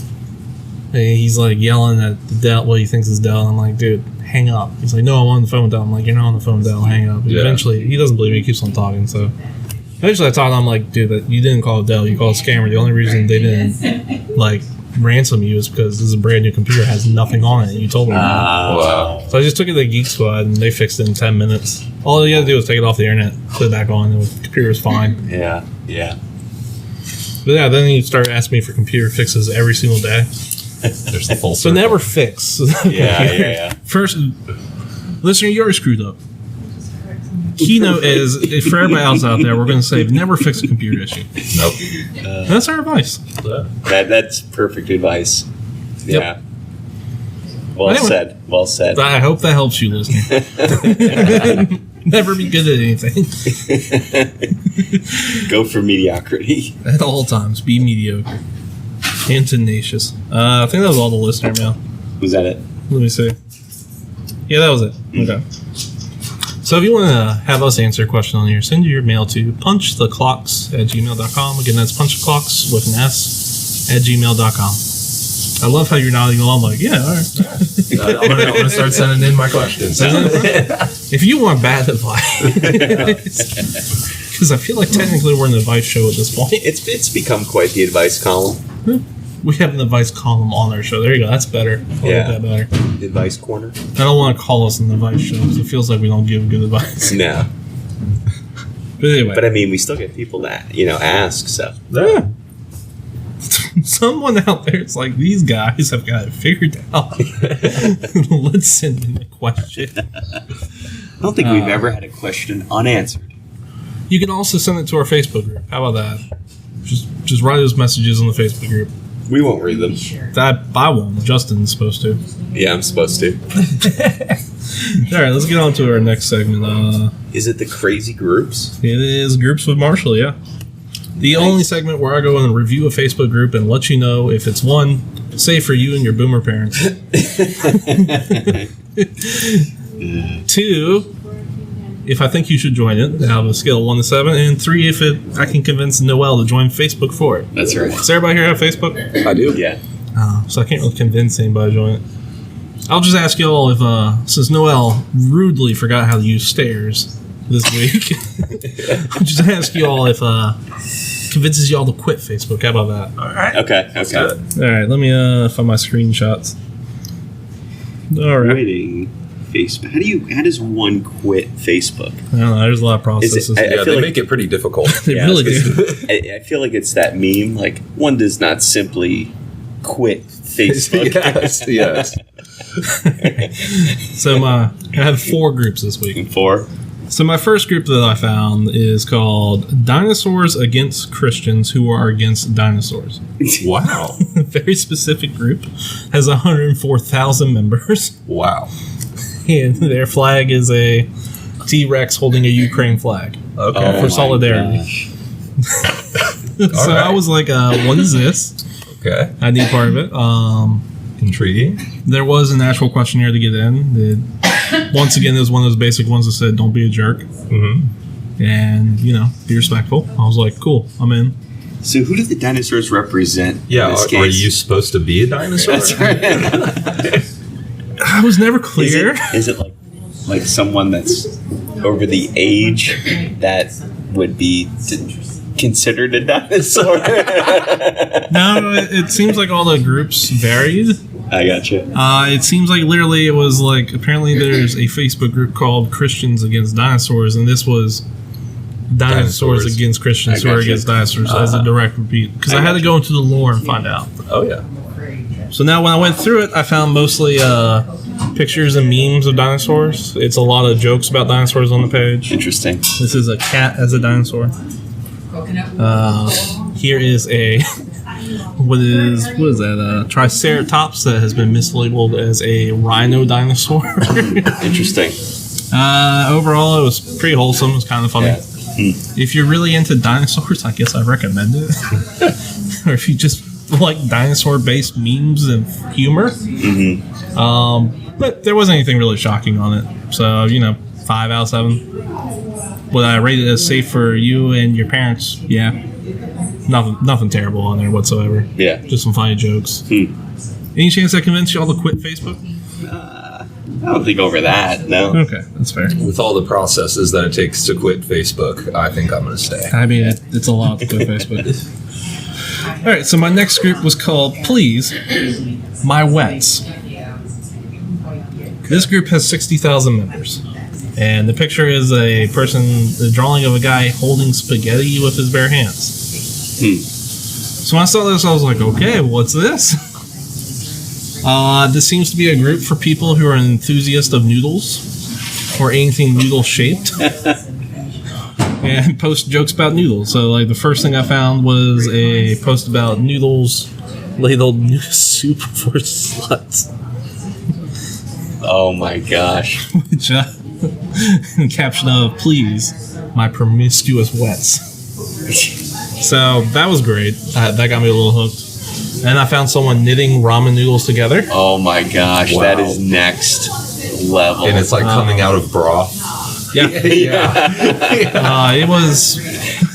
Speaker 1: And he's like yelling at the Dell, what he thinks is Dell. I'm like, dude, hang up. He's like, no, I'm on the phone with Dell. I'm like, you're not on the phone with Dell, hang up. And eventually, he doesn't believe me, he keeps on talking. So eventually I talked to him, like, dude, that you didn't call it Dell, you called a scammer. The only reason they didn't, like, ransom you is because this is a brand new computer, has nothing on it. You told me.
Speaker 3: Wow.
Speaker 1: So I just took it to the Geek Squad, and they fixed it in 10 minutes. All you had to do was take it off the internet, put it back on, and the computer was fine.
Speaker 2: Yeah.
Speaker 1: But yeah, then he started asking me for computer fixes every single day.
Speaker 3: There's the full
Speaker 1: So
Speaker 3: circle.
Speaker 1: never fix.
Speaker 2: Yeah.
Speaker 1: First, listener, you already screwed up. Keynote is, for everybody else out there, we're going to say never fix a computer issue.
Speaker 3: Nope.
Speaker 1: That's our advice.
Speaker 2: That's perfect advice. Yeah.
Speaker 1: Yep.
Speaker 2: Well
Speaker 1: Anyway.
Speaker 2: said.
Speaker 1: I hope that helps you, listener. Never be good at anything.
Speaker 2: Go for mediocrity.
Speaker 1: At all times, be mediocre and tenacious. I think that was all the listener mail.
Speaker 2: Was that it?
Speaker 1: Let me see. Yeah, that was it. Okay. So if you want to have us answer a question on here, send your mail to punchtheclocks@gmail.com. Again, that's punchtheclocks with an S @gmail.com. I love how you're nodding along like, yeah, all right.
Speaker 3: I'm going to start sending in my questions.
Speaker 1: If you want bad advice, because I feel like technically we're an advice show at this point.
Speaker 2: It's become quite the advice column.
Speaker 1: We have an advice column on our show. There you go. That's better. I like that better.
Speaker 2: The advice corner.
Speaker 1: I don't want to call us an advice show because it feels like we don't give good advice.
Speaker 2: No.
Speaker 1: But anyway.
Speaker 2: But I mean, we still get people that, ask, so.
Speaker 1: Yeah. Someone out there is like, these guys have got it figured out. Let's send in a question.
Speaker 2: I don't think we've ever had a question unanswered.
Speaker 1: You can also send it to our Facebook group. How about that? Just write those messages on the Facebook group.
Speaker 2: We won't read them.
Speaker 1: I won't. Justin's supposed to.
Speaker 2: Yeah, I'm supposed to.
Speaker 1: All right, let's get on to our next segment.
Speaker 2: Is it the crazy groups?
Speaker 1: It is Groups with Marshall, yeah. The only segment where I go in and review a Facebook group and let you know if it's one, safe for you and your boomer parents. 2, if I think you should join it, out of a scale of 1 to 7. And 3, if I can convince Noelle to join Facebook for it.
Speaker 2: That's right.
Speaker 1: Does everybody here have Facebook?
Speaker 3: I do.
Speaker 2: Yeah.
Speaker 1: So I can't really convince anybody to join it. I'll just ask y'all if, since Noelle rudely forgot how to use stairs this week, I'll just ask y'all if convinces y'all to quit Facebook. How about that?
Speaker 3: All right.
Speaker 2: Okay.
Speaker 1: All right, let me find my screenshots. All right.
Speaker 2: Quitting Facebook. How does one quit Facebook?
Speaker 1: I don't know. There's a lot of processes.
Speaker 2: I
Speaker 3: Yeah,
Speaker 2: feel
Speaker 3: they
Speaker 2: like-
Speaker 3: make it pretty difficult.
Speaker 1: They
Speaker 2: Yeah,
Speaker 1: really
Speaker 2: I was
Speaker 1: do.
Speaker 2: I feel like it's that meme, like, one does not simply quit Facebook.
Speaker 3: yes.
Speaker 1: So I have 4 groups this week.
Speaker 2: 4.
Speaker 1: So my first group that I found is called Dinosaurs Against Christians Who Are Against Dinosaurs.
Speaker 3: Wow.
Speaker 1: A very specific group. Has 104,000 members.
Speaker 3: Wow.
Speaker 1: And their flag is a T-Rex holding a Ukraine flag.
Speaker 3: Okay.
Speaker 1: For solidarity. So I was like, what is this?
Speaker 3: Okay.
Speaker 1: I need part of it.
Speaker 3: Intriguing.
Speaker 1: There was an actual questionnaire to get in. Once again, it was one of those basic ones that said, don't be a jerk.
Speaker 3: Mm-hmm.
Speaker 1: And, be respectful. I was like, cool, I'm in.
Speaker 2: So who do the dinosaurs represent?
Speaker 3: Yeah,
Speaker 2: in this
Speaker 3: are
Speaker 2: case?
Speaker 3: you supposed to be a dinosaur?
Speaker 2: That's right.
Speaker 1: I was never clear.
Speaker 2: Is it like someone that's over the age that would be considered a dinosaur?
Speaker 1: No, it seems like all the groups varied.
Speaker 2: I gotcha.
Speaker 1: It seems like literally it was like, apparently there's a Facebook group called Christians Against Dinosaurs, and this was dinosaurs against Christians who are against dinosaurs as a direct repeat. Because I had to go into the lore and find out.
Speaker 3: Oh, yeah.
Speaker 1: So now when I went through it, I found mostly pictures and memes of dinosaurs. It's a lot of jokes about dinosaurs on the page.
Speaker 2: Interesting.
Speaker 1: This is a cat as a dinosaur. Here is a what is that? Triceratops that has been mislabeled as a rhino dinosaur.
Speaker 2: Interesting.
Speaker 1: Overall, it was pretty wholesome. It was kind of funny.
Speaker 2: Yeah.
Speaker 1: If you're really into dinosaurs, I guess I recommend it. Or if you just like dinosaur-based memes and humor. But there wasn't anything really shocking on it. So, 5 out of 7. Would I rate it as safe for you and your parents? Yeah. Nothing terrible on there whatsoever.
Speaker 2: Yeah.
Speaker 1: Just some funny jokes. Any chance I convinced y'all to quit Facebook?
Speaker 2: I don't think over that, no.
Speaker 1: Okay, that's fair.
Speaker 3: With all the processes that it takes to quit Facebook, I think I'm going to stay.
Speaker 1: I mean, it's a lot to quit Facebook. All right, so my next group was called Please, My Wets. This group has 60,000 members. And the picture is the drawing of a guy holding spaghetti with his bare hands. So when I saw this, I was like, okay, what's this? This seems to be a group for people who are enthusiasts of noodles or anything noodle shaped. And post jokes about noodles. So, like, the first thing I found was a post about noodles ladled soup for sluts.
Speaker 2: Oh my gosh.
Speaker 1: Which, caption of, please, my promiscuous wets. So, that was great. That got me a little hooked. And I found someone knitting ramen noodles together.
Speaker 2: Oh my gosh,
Speaker 3: Wow.
Speaker 2: that is next level.
Speaker 3: And it's like coming out of broth.
Speaker 1: Yeah. It was...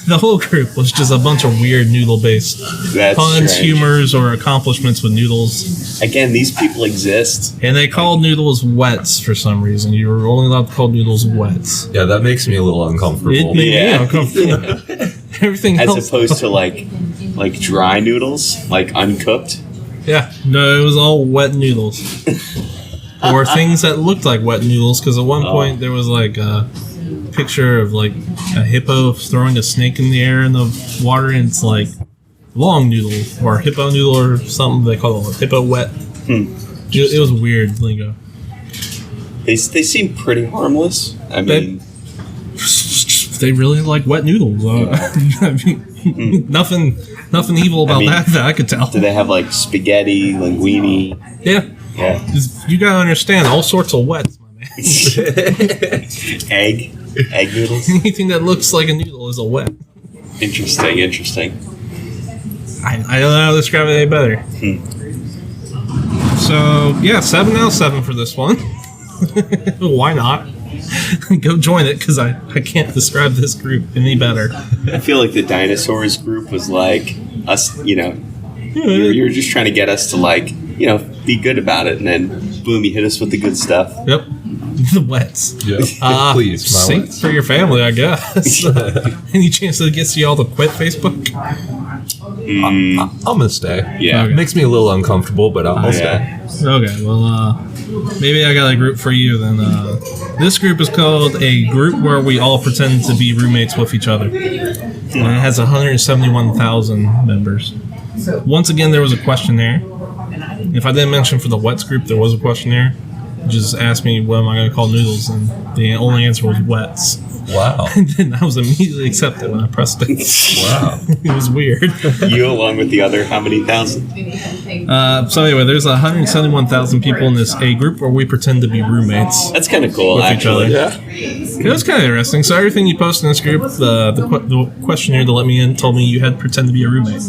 Speaker 1: The whole group was just a bunch of weird noodle-based
Speaker 2: That's
Speaker 1: puns,
Speaker 2: strange.
Speaker 1: humors, or accomplishments with noodles.
Speaker 2: Again, these people exist.
Speaker 1: And they called noodles wets for some reason. You were only allowed to call noodles wets.
Speaker 3: Yeah, that makes me a little uncomfortable.
Speaker 1: It made me
Speaker 2: Yeah.
Speaker 1: uncomfortable. Everything
Speaker 2: As
Speaker 1: else...
Speaker 2: opposed to like dry noodles, like uncooked.
Speaker 1: Yeah, no, it was all wet noodles. Or things that looked like wet noodles, because at one point there was like a picture of like a hippo throwing a snake in the air in the water, and it's like long noodle or hippo noodle or something. They call it hippo wet. It was weird lingo.
Speaker 2: They seem pretty harmless. I mean,
Speaker 1: They really like wet noodles. I mean, nothing evil about that I could tell.
Speaker 2: do they have like spaghetti, linguine?
Speaker 1: Yeah.
Speaker 2: Yeah.
Speaker 1: You gotta understand all sorts of wets, my man.
Speaker 2: Egg noodles.
Speaker 1: Anything that looks like a noodle is a wet.
Speaker 2: Interesting.
Speaker 1: I don't know how to describe it any better. So, yeah, 7 out of 7 for this one. Why not? Go join it, because I can't describe this group any better.
Speaker 2: I feel like the dinosaurs group was like us, you're just trying to get us to like, be good about it, and then boom, you hit us with the good stuff.
Speaker 1: Yep. The wets.
Speaker 3: Yeah. Please, my
Speaker 1: safe
Speaker 3: wets.
Speaker 1: for your family, I guess. Any chance that it gets you all to quit Facebook?
Speaker 3: I'm gonna stay.
Speaker 2: Yeah.
Speaker 3: It makes me a little uncomfortable, but I'll stay.
Speaker 1: Okay, well, maybe I got a group for you then. This group is called a group where we all pretend to be roommates with each other. And it has 171,000 members. Once again, there was a questionnaire. If I didn't mention for the wets group, there was a questionnaire. It just asked me what am I going to call noodles, and the only answer was wets.
Speaker 3: Wow.
Speaker 1: And then I was immediately accepted when I pressed it.
Speaker 3: Wow.
Speaker 1: It was weird.
Speaker 2: You along with the other how many thousand?
Speaker 1: So anyway, there's 171,000 people in this A group where we pretend to be roommates
Speaker 2: That's kind of cool,
Speaker 1: with each
Speaker 2: actually.
Speaker 1: other. It was kind of interesting. So everything you post in this group, the questionnaire to let me in told me you had to pretend to be a roommate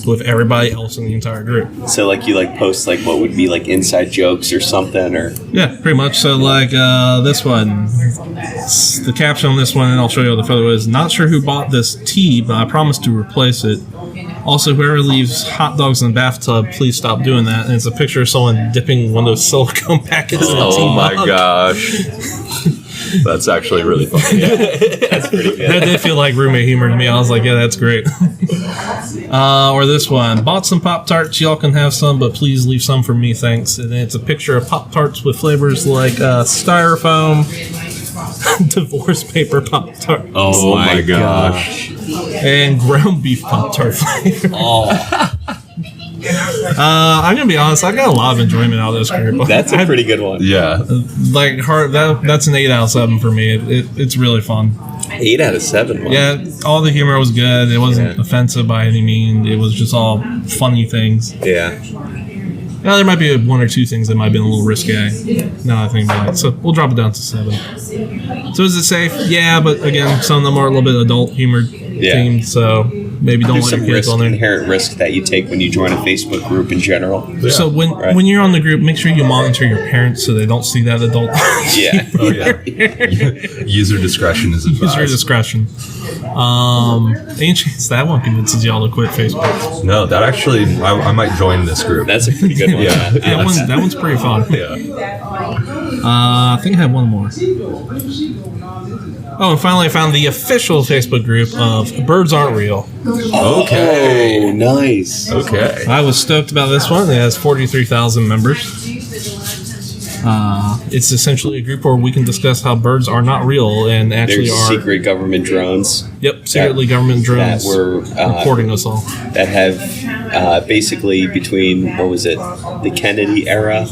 Speaker 1: with everybody else in the entire group.
Speaker 2: So like you like post like what would be like inside jokes or something, or
Speaker 1: Yeah, pretty much. So like this one, the caption on this one, and I'll show you the photo is, not sure who bought this tea, but I promise to replace it. Also, whoever leaves hot dogs in the bathtub, please stop doing that. And it's a picture of someone dipping one of those silicone packets in a tea
Speaker 3: Oh my
Speaker 1: mug.
Speaker 3: gosh. That's actually really funny.
Speaker 2: That's pretty good.
Speaker 1: That did feel like roommate humor to me. I was like, yeah, that's great. Or this one. Bought some Pop-Tarts. Y'all can have some, but please leave some for me, thanks. And it's a picture of Pop-Tarts with flavors like styrofoam, divorce paper Pop-Tart,
Speaker 3: Oh my gosh.
Speaker 1: and ground beef Pop-Tart flavor.
Speaker 2: Oh,
Speaker 1: I'm going to be honest. I got a lot of enjoyment out of this group.
Speaker 2: that's a pretty good one.
Speaker 3: Yeah.
Speaker 1: Like, that's an 8 out of 7 for me. It's really fun.
Speaker 2: 8 out of 7. Wow.
Speaker 1: Yeah, all the humor was good. It wasn't offensive by any means. It was just all funny things.
Speaker 2: Yeah.
Speaker 1: Now, there might be 1 or 2 things that might have been a little risque. Now that I think about it. So we'll drop it down to 7. So is it safe? Yeah, but again, some of them are a little bit adult humor themed. So maybe don't
Speaker 2: There's
Speaker 1: let
Speaker 2: some
Speaker 1: your kids on there.
Speaker 2: inherent risk that you take when you join a Facebook group in general.
Speaker 1: So when you're on the group, make sure you monitor your parents so they don't see that adult.
Speaker 2: Yeah.
Speaker 3: Oh yeah. User discretion is advised.
Speaker 1: Use your discretion. Any chance that one convinces y'all to quit Facebook?
Speaker 3: No, that actually, I might join this group.
Speaker 2: That's a pretty good one.
Speaker 3: Yeah.
Speaker 1: That one's pretty fun.
Speaker 3: Yeah.
Speaker 1: I think I have one more. Oh, and finally I found the official Facebook group of Birds Aren't Real.
Speaker 3: Okay.
Speaker 2: Oh, nice.
Speaker 3: Okay.
Speaker 1: I was stoked about this one. It has 43,000 members. It's essentially a group where we can discuss how birds are not real and actually
Speaker 2: There's
Speaker 1: are
Speaker 2: secret government drones
Speaker 1: secretly government drones
Speaker 2: that were
Speaker 1: reporting us all.
Speaker 2: that have basically between, what was it, the Kennedy era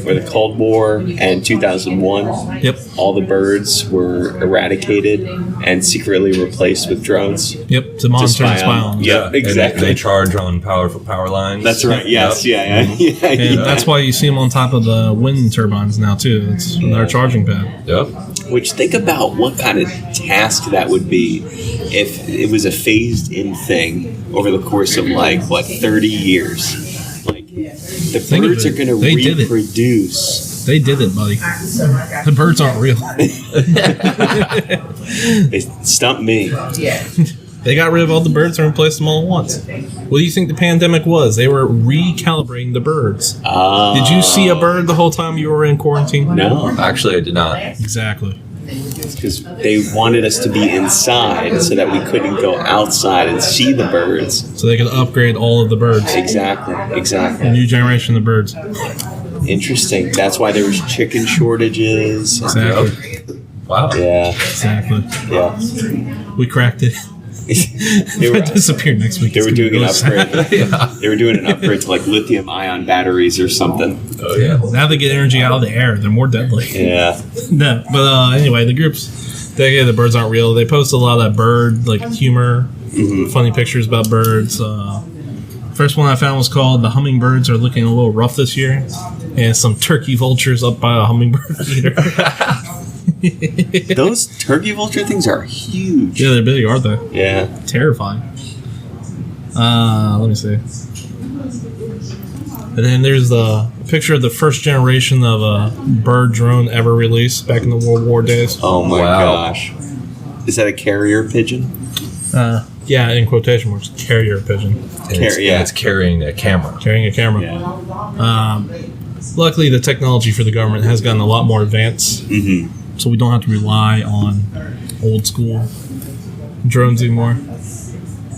Speaker 2: or the Cold War and 2001,
Speaker 1: Yep.
Speaker 2: all the birds were eradicated and secretly replaced with drones.
Speaker 1: Yep. To monitor and spy on them.
Speaker 2: Yeah,
Speaker 3: And
Speaker 2: exactly.
Speaker 3: they charge on power lines.
Speaker 2: That's right. Yes.
Speaker 3: Yep.
Speaker 2: Yeah.
Speaker 1: And that's why you see them on top of the wind turbines now too. It's their charging pad.
Speaker 3: Yep.
Speaker 2: Which, think about what kind of task that would be if it was a phased-in thing over the course of 30 years. Like, the
Speaker 1: Think of
Speaker 2: birds
Speaker 1: it.
Speaker 2: are going to
Speaker 1: They did it.
Speaker 2: reproduce.
Speaker 1: They did it, buddy. The birds aren't real.
Speaker 2: They stumped me.
Speaker 1: They got rid of all the birds and replaced them all at once. What do you think the pandemic was? They were recalibrating the birds. Did you see a bird the whole time you were in quarantine?
Speaker 2: No,
Speaker 3: Actually, I did not.
Speaker 1: Exactly.
Speaker 2: because they wanted us to be inside so that we couldn't go outside and see the birds.
Speaker 1: So they could upgrade all of the birds.
Speaker 2: Exactly.
Speaker 1: A new generation of birds.
Speaker 2: Interesting. That's why there was chicken shortages.
Speaker 1: Exactly.
Speaker 3: Wow.
Speaker 2: Yeah.
Speaker 1: Exactly.
Speaker 2: Yeah.
Speaker 1: We cracked it.
Speaker 2: They were,
Speaker 1: Might disappear next week.
Speaker 2: they were
Speaker 1: It's gonna
Speaker 2: doing
Speaker 1: be
Speaker 2: an
Speaker 1: really
Speaker 2: upgrade.
Speaker 1: sad.
Speaker 2: They were doing an upgrade to lithium-ion batteries or something.
Speaker 3: Oh yeah.
Speaker 1: Now they get energy out of the air. They're more deadly.
Speaker 2: Yeah.
Speaker 1: No, but anyway, the groups dedicated to Birds Aren't Real. They post a lot of that bird humor, funny pictures about birds. First one I found was called "The Hummingbirds Are Looking a Little Rough This Year," and some turkey vultures up by a hummingbird feeder.
Speaker 2: Those turkey vulture things are huge.
Speaker 1: Yeah, they're big, aren't they?
Speaker 2: Yeah.
Speaker 1: Terrifying. Let me see. And then there's the picture of the first generation of a bird drone ever released back in the World War days.
Speaker 2: Oh my
Speaker 3: Wow.
Speaker 2: gosh. Is that a carrier pigeon?
Speaker 1: Yeah, in quotation marks, carrier pigeon.
Speaker 3: And it's carrying a camera.
Speaker 1: Carrying a camera.
Speaker 2: Yeah.
Speaker 1: Luckily, the technology for the government has gotten a lot more advanced, so we don't have to rely on old school drones anymore.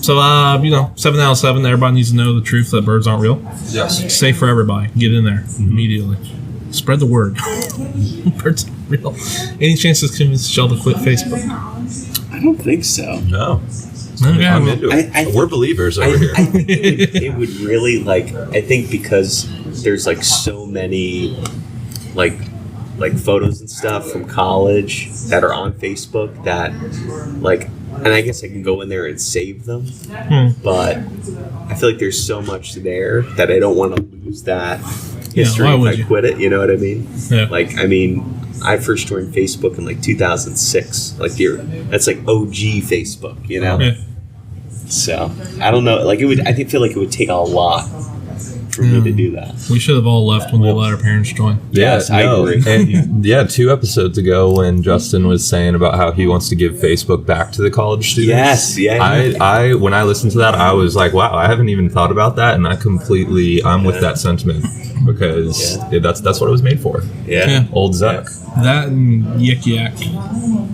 Speaker 1: So, 7 out of 7, everybody needs to know the truth that birds aren't real.
Speaker 3: Yes.
Speaker 1: It's safe for everybody. Get in there immediately. Spread the word. Birds aren't real. Any chances to convince y'all to quit Facebook?
Speaker 2: I don't think so.
Speaker 3: No.
Speaker 1: Okay,
Speaker 3: I'm
Speaker 1: well,
Speaker 3: into it.
Speaker 2: I
Speaker 3: We're believers over here.
Speaker 2: I think it would really I think because there's so many photos and stuff from college that are on Facebook that and I guess I can go in there and save them, but I feel like there's so much there that I don't want to lose that history
Speaker 1: why
Speaker 2: if
Speaker 1: would
Speaker 2: I
Speaker 1: you?
Speaker 2: quit it. You know what I mean?
Speaker 1: Yeah.
Speaker 2: I first joined Facebook in 2006. That's OG Facebook. You know.
Speaker 1: Yeah.
Speaker 2: So I don't know. I feel like it would take a lot for me to do that.
Speaker 1: We should have all left when we let our parents join.
Speaker 2: Yes, I agree.
Speaker 3: And 2 episodes ago when Justin was saying about how he wants to give Facebook back to the college students.
Speaker 2: Yes,
Speaker 3: I when I listened to that, I was like, wow, I haven't even thought about that, and I'm with that sentiment because that's what it was made for.
Speaker 2: Yeah.
Speaker 3: Old Zuck.
Speaker 1: That and Yik Yak.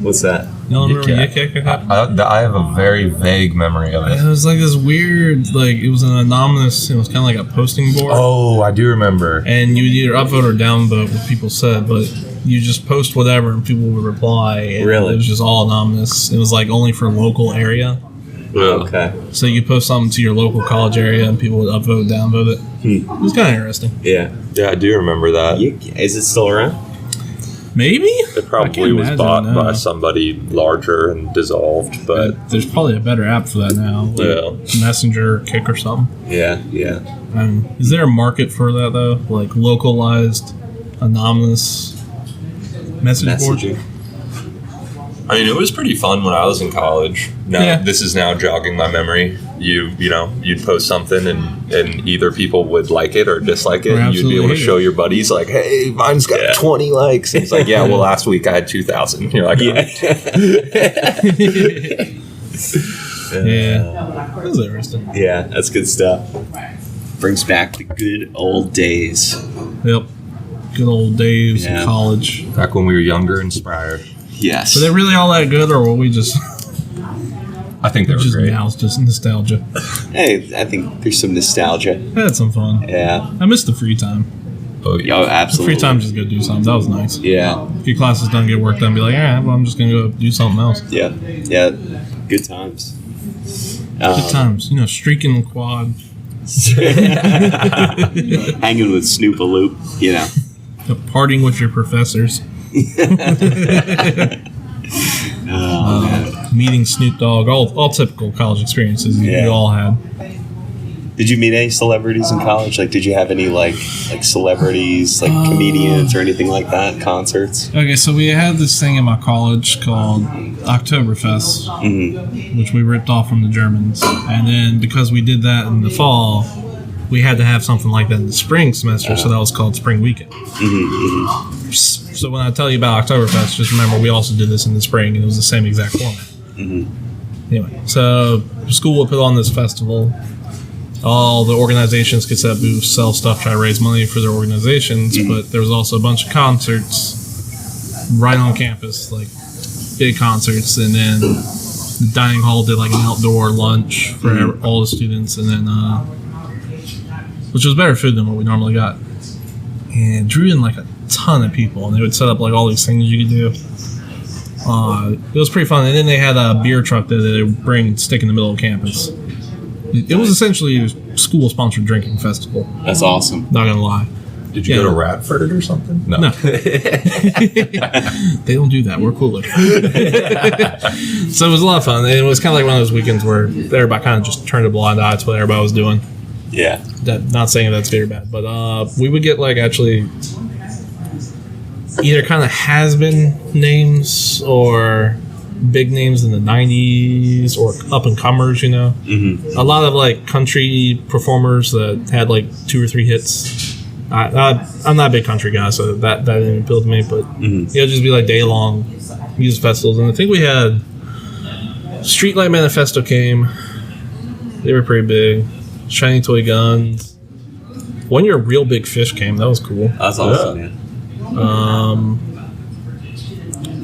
Speaker 2: What's that?
Speaker 1: Y'all remember Yik Yak?
Speaker 3: I have a very vague memory of it.
Speaker 1: It was like this weird, like, it was an anonymous, it was kind of like a posting board.
Speaker 3: Oh, I do remember.
Speaker 1: And you would either upvote or downvote what people said, but you just post whatever and people would reply. And
Speaker 2: Really?
Speaker 1: It was just all anonymous. It was like only for local area.
Speaker 2: Okay.
Speaker 1: So you post something to your local college area and people would upvote, downvote it. It was kind of interesting.
Speaker 2: Yeah.
Speaker 3: Yeah, I do remember that.
Speaker 2: Is it still around?
Speaker 1: Maybe?
Speaker 3: It probably was bought by somebody larger and dissolved, but
Speaker 1: there's probably a better app for that now. Like Messenger or Kick or something.
Speaker 2: Yeah.
Speaker 1: Is there a market for that, though? Like localized, anonymous messaging?
Speaker 3: I mean, it was pretty fun when I was in college. Now, this is now jogging my memory. You'd post something and either people would like it or dislike it. And you'd be able to show your buddies, like, hey, mine's got 20 likes. And it's like, yeah, well, last week I had 2,000. You're like,
Speaker 1: Yeah. That was interesting.
Speaker 2: Yeah, that's good stuff. Brings back the good old days.
Speaker 1: Yep. Good old days of college.
Speaker 3: Back when we were younger and sprier.
Speaker 2: Yes.
Speaker 1: Were they really all that good, or were we just...
Speaker 3: I think they were
Speaker 1: just
Speaker 3: great.
Speaker 1: Now it's just nostalgia.
Speaker 2: Hey, I think there's some nostalgia.
Speaker 1: I had some fun.
Speaker 2: Yeah.
Speaker 1: I missed the free time.
Speaker 2: Oh, absolutely.
Speaker 1: The free time, just go do something. That was nice.
Speaker 2: Yeah.
Speaker 1: If your classes done, get work done, be like, well, I'm just going to go do something else.
Speaker 2: Yeah. Good times.
Speaker 1: Good times. Streaking the quad.
Speaker 2: Hanging with Snoop-a-Loop,
Speaker 1: Partying with your professors. Meeting Snoop Dogg. All typical college experiences you all had.
Speaker 2: Did you meet any celebrities in college? Like, did you have any like celebrities, like comedians or anything like that? Concerts?
Speaker 1: Okay, so we had this thing in my college called Oktoberfest, which we ripped off from the Germans. And then because we did that in the fall, we had to have something like that in the spring semester, so that was called Spring Weekend. So when I tell you about Oktoberfest, just remember we also did this in the spring, and it was the same exact format. Anyway, so the school would put on this festival. All the organizations could set booths, sell stuff, try to raise money for their organizations, but there was also a bunch of concerts right on campus, like big concerts, and then the dining hall did like an outdoor lunch for all the students, and then which was better food than what we normally got, and drew in like a ton of people, and they would set up like all these things you could do. It was pretty fun, and then they had a beer truck that they would bring and stick in the middle of campus. It was essentially a school-sponsored drinking festival.
Speaker 2: That's awesome.
Speaker 1: Not gonna lie.
Speaker 3: Did you go to Radford or something?
Speaker 1: No. They don't do that. We're cooler. So it was a lot of fun. And it was kind of like one of those weekends where everybody kind of just turned a blind eye to what everybody was doing.
Speaker 2: Yeah.
Speaker 1: Not saying that's good or bad, but we would get like actually either kind of has-been names or big names in the 90s or up-and-comers, A lot of like country performers that had like 2 or 3 hits. I'm not a big country guy, so that didn't appeal to me, but it would just be like day-long music festivals. And I think we had Streetlight Manifesto came. They were pretty big. Shiny Toy Guns. One year, Real Big Fish came. That was cool.
Speaker 2: That's awesome, man.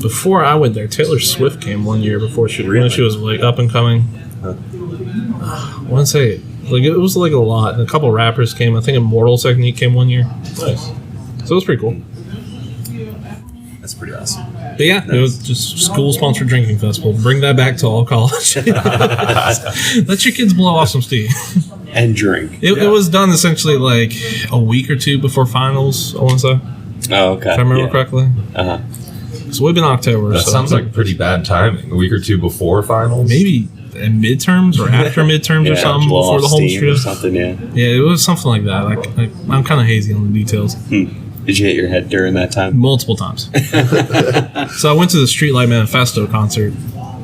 Speaker 1: Before I went there, Taylor Swift came one year when she was like up and coming. I want to say like it was like a lot. And a couple rappers came. I think Immortal Technique came one year.
Speaker 2: Nice.
Speaker 1: So it was pretty cool.
Speaker 2: That's pretty awesome.
Speaker 1: But yeah, it was just school-sponsored drinking festival. Bring that back to all college. Let your kids blow off some steam.
Speaker 2: And drink.
Speaker 1: It was done essentially like a week or 2 before finals, I want to say.
Speaker 2: Oh, okay.
Speaker 1: If I remember correctly. So we've been October.
Speaker 3: That
Speaker 1: so
Speaker 3: sounds like pretty bad timing. A week or 2 before finals?
Speaker 1: Maybe in midterms or after midterms or something before the home stretch.
Speaker 2: Or something, yeah,
Speaker 1: it was something like that. I'm kind of hazy on the details.
Speaker 2: Did you hit your head during that time?
Speaker 1: Multiple times. So I went to the Streetlight Manifesto concert,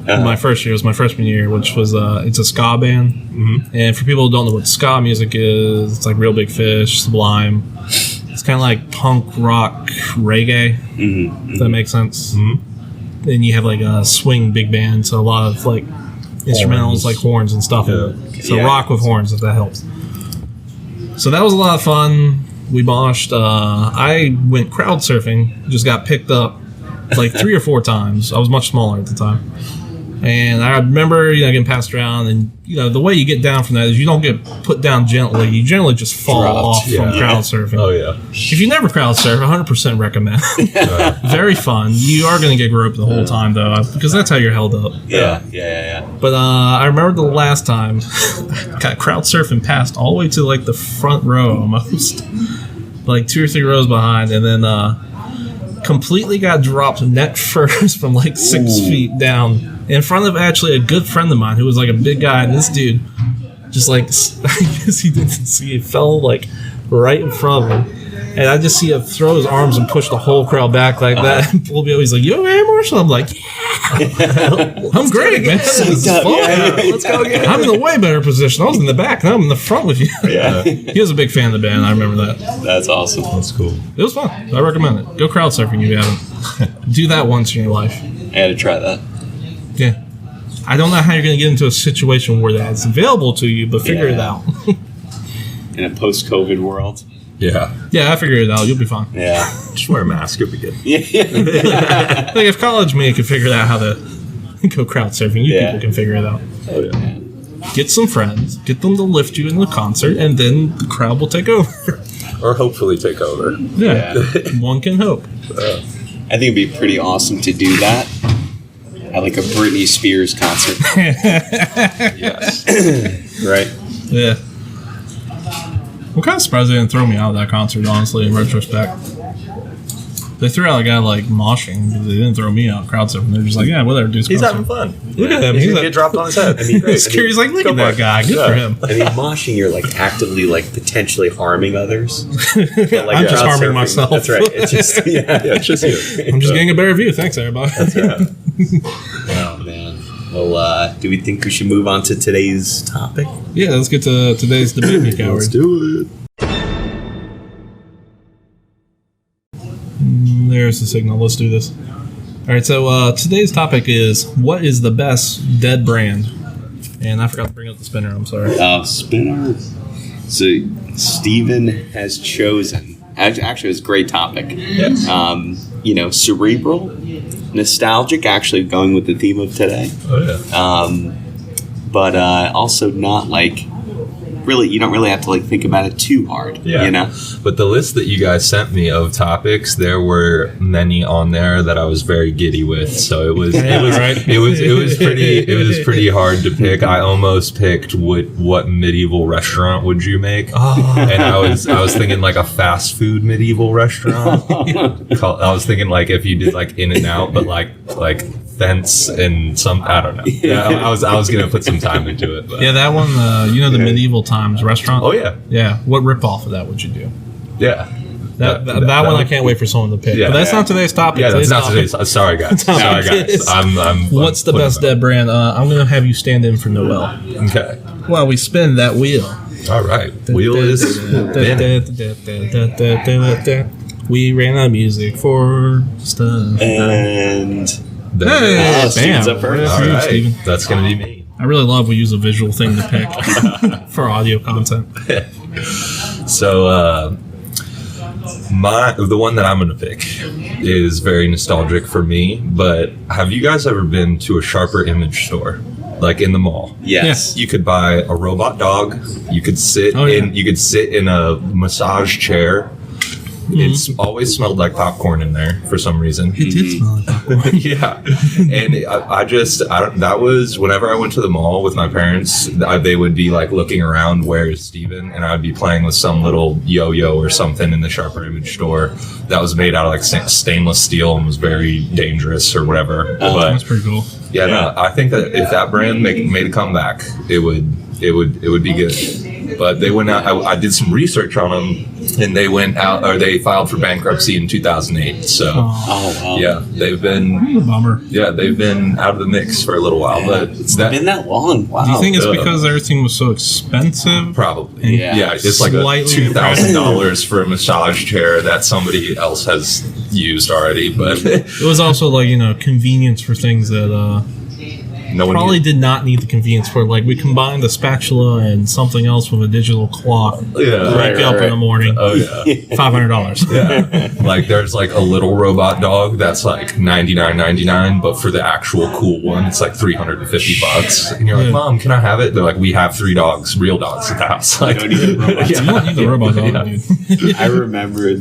Speaker 1: my first year. It was my freshman year, which was it's a ska band.
Speaker 3: Mm-hmm.
Speaker 1: And for people who don't know what ska music is, it's like Real Big Fish, Sublime. It's kind of like punk rock reggae. If that makes sense.
Speaker 3: Mm-hmm.
Speaker 1: Then you have like a swing big band, so a lot of like instrumentals like horns and stuff.
Speaker 3: Yeah.
Speaker 1: So rock with horns, if that helps. So that was a lot of fun. We moshed. I went crowd surfing. Just got picked up like 3 or 4 times. I was much smaller at the time. And I remember, getting passed around, and the way you get down from that is you don't get put down gently. You generally just fall off from crowd surfing.
Speaker 3: Oh yeah.
Speaker 1: If you never crowd surf, 100% recommend. Very fun. You are going to get groped the whole time though, because that's how you're held up.
Speaker 2: Yeah.
Speaker 1: But I remember the last time I got crowd surfing past all the way to like the front row almost, like 2 or 3 rows behind, and then completely got dropped neck first from like 6 feet down. In front of actually a good friend of mine who was like a big guy, and this dude just like, I guess he didn't see it, fell like right in front of him. And I just see him throw his arms and push the whole crowd back like that. And pull me over. He's like, "You okay, Marshall?" I'm like, "Yeah, I'm great, man. This is fun.
Speaker 2: Let's go again."
Speaker 1: I'm in a way better position. I was in the back, and I'm in the front with you.
Speaker 2: Yeah.
Speaker 1: He was a big fan of the band. I remember that.
Speaker 2: That's awesome.
Speaker 3: That's cool.
Speaker 1: It was fun. I recommend it. Go crowd surfing if you haven't. Do that once in your life.
Speaker 2: I had to try that.
Speaker 1: Yeah. I don't know how you're going to get into a situation where that's available to you, but figure it out.
Speaker 2: In a post-COVID world.
Speaker 3: Yeah.
Speaker 1: Yeah, I figured it out. You'll be fine.
Speaker 2: Yeah.
Speaker 3: Just wear a mask. You'll be good.
Speaker 2: Yeah.
Speaker 1: Like if college me could figure out how to go crowd surfing, you people can figure it out.
Speaker 3: Oh yeah.
Speaker 1: Get some friends, get them to lift you in the concert, and then the crowd will take over.
Speaker 3: Or hopefully take over.
Speaker 1: Yeah. One can hope.
Speaker 2: I think it'd be pretty awesome to do that at like a Britney Spears concert.
Speaker 3: Yes.
Speaker 2: Right?
Speaker 1: Yeah. I'm kind of surprised they didn't throw me out of that concert, honestly, in retrospect. They threw out a guy like moshing, but they didn't throw me out crowd surfing. They're just like, yeah, whatever, dude's
Speaker 3: He's
Speaker 1: concert.
Speaker 3: having fun.
Speaker 1: Look at him.
Speaker 3: He's gonna get dropped on his head. I mean, great.
Speaker 1: He's like, look at that guy. Good for him.
Speaker 2: I mean, moshing, you're like actively like potentially harming others. But, like,
Speaker 1: I'm just
Speaker 2: crowd
Speaker 1: harming
Speaker 2: surfing,
Speaker 1: myself.
Speaker 2: That's right. It's just
Speaker 3: It's just you.
Speaker 1: I'm just getting a better view. Thanks, everybody.
Speaker 2: Oh man. Well, do we think we should move on to today's topic?
Speaker 1: Yeah, let's get to today's debate, you coward.
Speaker 3: Let's do it.
Speaker 1: There's the signal. Let's do this. All right, so today's topic is, what is the best dead brand? And I forgot to bring up the spinner. I'm sorry.
Speaker 2: Spinner. So Steven has chosen. Actually, it's a great topic.
Speaker 3: Yes.
Speaker 2: Cerebral, nostalgic. Actually, going with the theme of today.
Speaker 3: Oh yeah.
Speaker 2: But also not like. Really, you don't really have to like think about it too hard.
Speaker 3: Yeah. But the list that you guys sent me of topics, there were many on there that I was very giddy with. So it was pretty hard to pick. I almost picked what medieval restaurant would you make?
Speaker 1: Oh.
Speaker 3: And I was thinking like a fast food medieval restaurant. I was thinking like if you did like In-N-Out, but like fence and some, I don't know. Yeah, I was gonna put some time into it. But.
Speaker 1: Yeah, that one, the medieval times restaurant.
Speaker 3: Oh yeah.
Speaker 1: Yeah. What ripoff of that would you do?
Speaker 3: Yeah.
Speaker 1: That one I can't wait for someone to pick.
Speaker 3: Yeah,
Speaker 1: but that's not today's topic.
Speaker 3: Yeah, that's not today's. Sorry guys. Sorry guys. I'm
Speaker 1: What's the best dead brand? I'm gonna have you stand in for Noelle.
Speaker 3: Okay.
Speaker 1: While we spin that wheel.
Speaker 3: All right. Wheel is spinning.
Speaker 1: We ran out of music for stuff.
Speaker 2: And
Speaker 1: Hey,
Speaker 2: Steven's
Speaker 1: bam.
Speaker 2: up first.
Speaker 3: All
Speaker 1: That's you,
Speaker 3: right.
Speaker 1: Steven.
Speaker 3: That's gonna be me.
Speaker 1: I really love we use a visual thing to pick for audio content.
Speaker 3: So the one that I'm gonna pick is very nostalgic for me. But have you guys ever been to a Sharper Image store, like in the mall?
Speaker 2: Yes.
Speaker 3: You could buy a robot dog. You could sit You could sit in a massage chair. It's always smelled like popcorn in there for some reason.
Speaker 1: It did smell like popcorn.
Speaker 3: Yeah, and that was whenever I went to the mall with my parents. They would be like looking around, where is Steven? And I'd be playing with some little yo-yo or something in the Sharper Image store that was made out of like stainless steel and was very dangerous or whatever. But
Speaker 1: That's pretty cool.
Speaker 3: yeah, no, I think that if that brand made a comeback, it would be good. But they went out. I did some research on them, and they went out, or they filed for bankruptcy in 2008. So,
Speaker 2: Oh, wow.
Speaker 3: yeah, they've been
Speaker 1: Bummer.
Speaker 3: out of the mix for a little while. But
Speaker 2: It's been that long. Wow.
Speaker 1: Do you think it's because everything was so expensive?
Speaker 3: probably,
Speaker 2: Yeah.
Speaker 3: it's like
Speaker 1: Slightly
Speaker 3: $2,000 for a massage chair that somebody else has used already, but
Speaker 1: It was also like, convenience for things that
Speaker 3: no one
Speaker 1: probably did not need the convenience for. Like, we combined the spatula and something else with a digital clock.
Speaker 3: Yeah.
Speaker 1: Wake you up in the morning.
Speaker 3: Oh yeah.
Speaker 1: $500.
Speaker 3: Yeah, like there's like a little robot dog that's like $99.99, but for the actual cool one, it's like $350. And you're like,
Speaker 1: Yeah.
Speaker 3: Mom, can I have it? They're like, we have 3 dogs, real dogs at the house. Like,
Speaker 2: don't need a robot
Speaker 1: You don't need the robot dog,
Speaker 3: Yeah.
Speaker 1: dude.
Speaker 2: I remember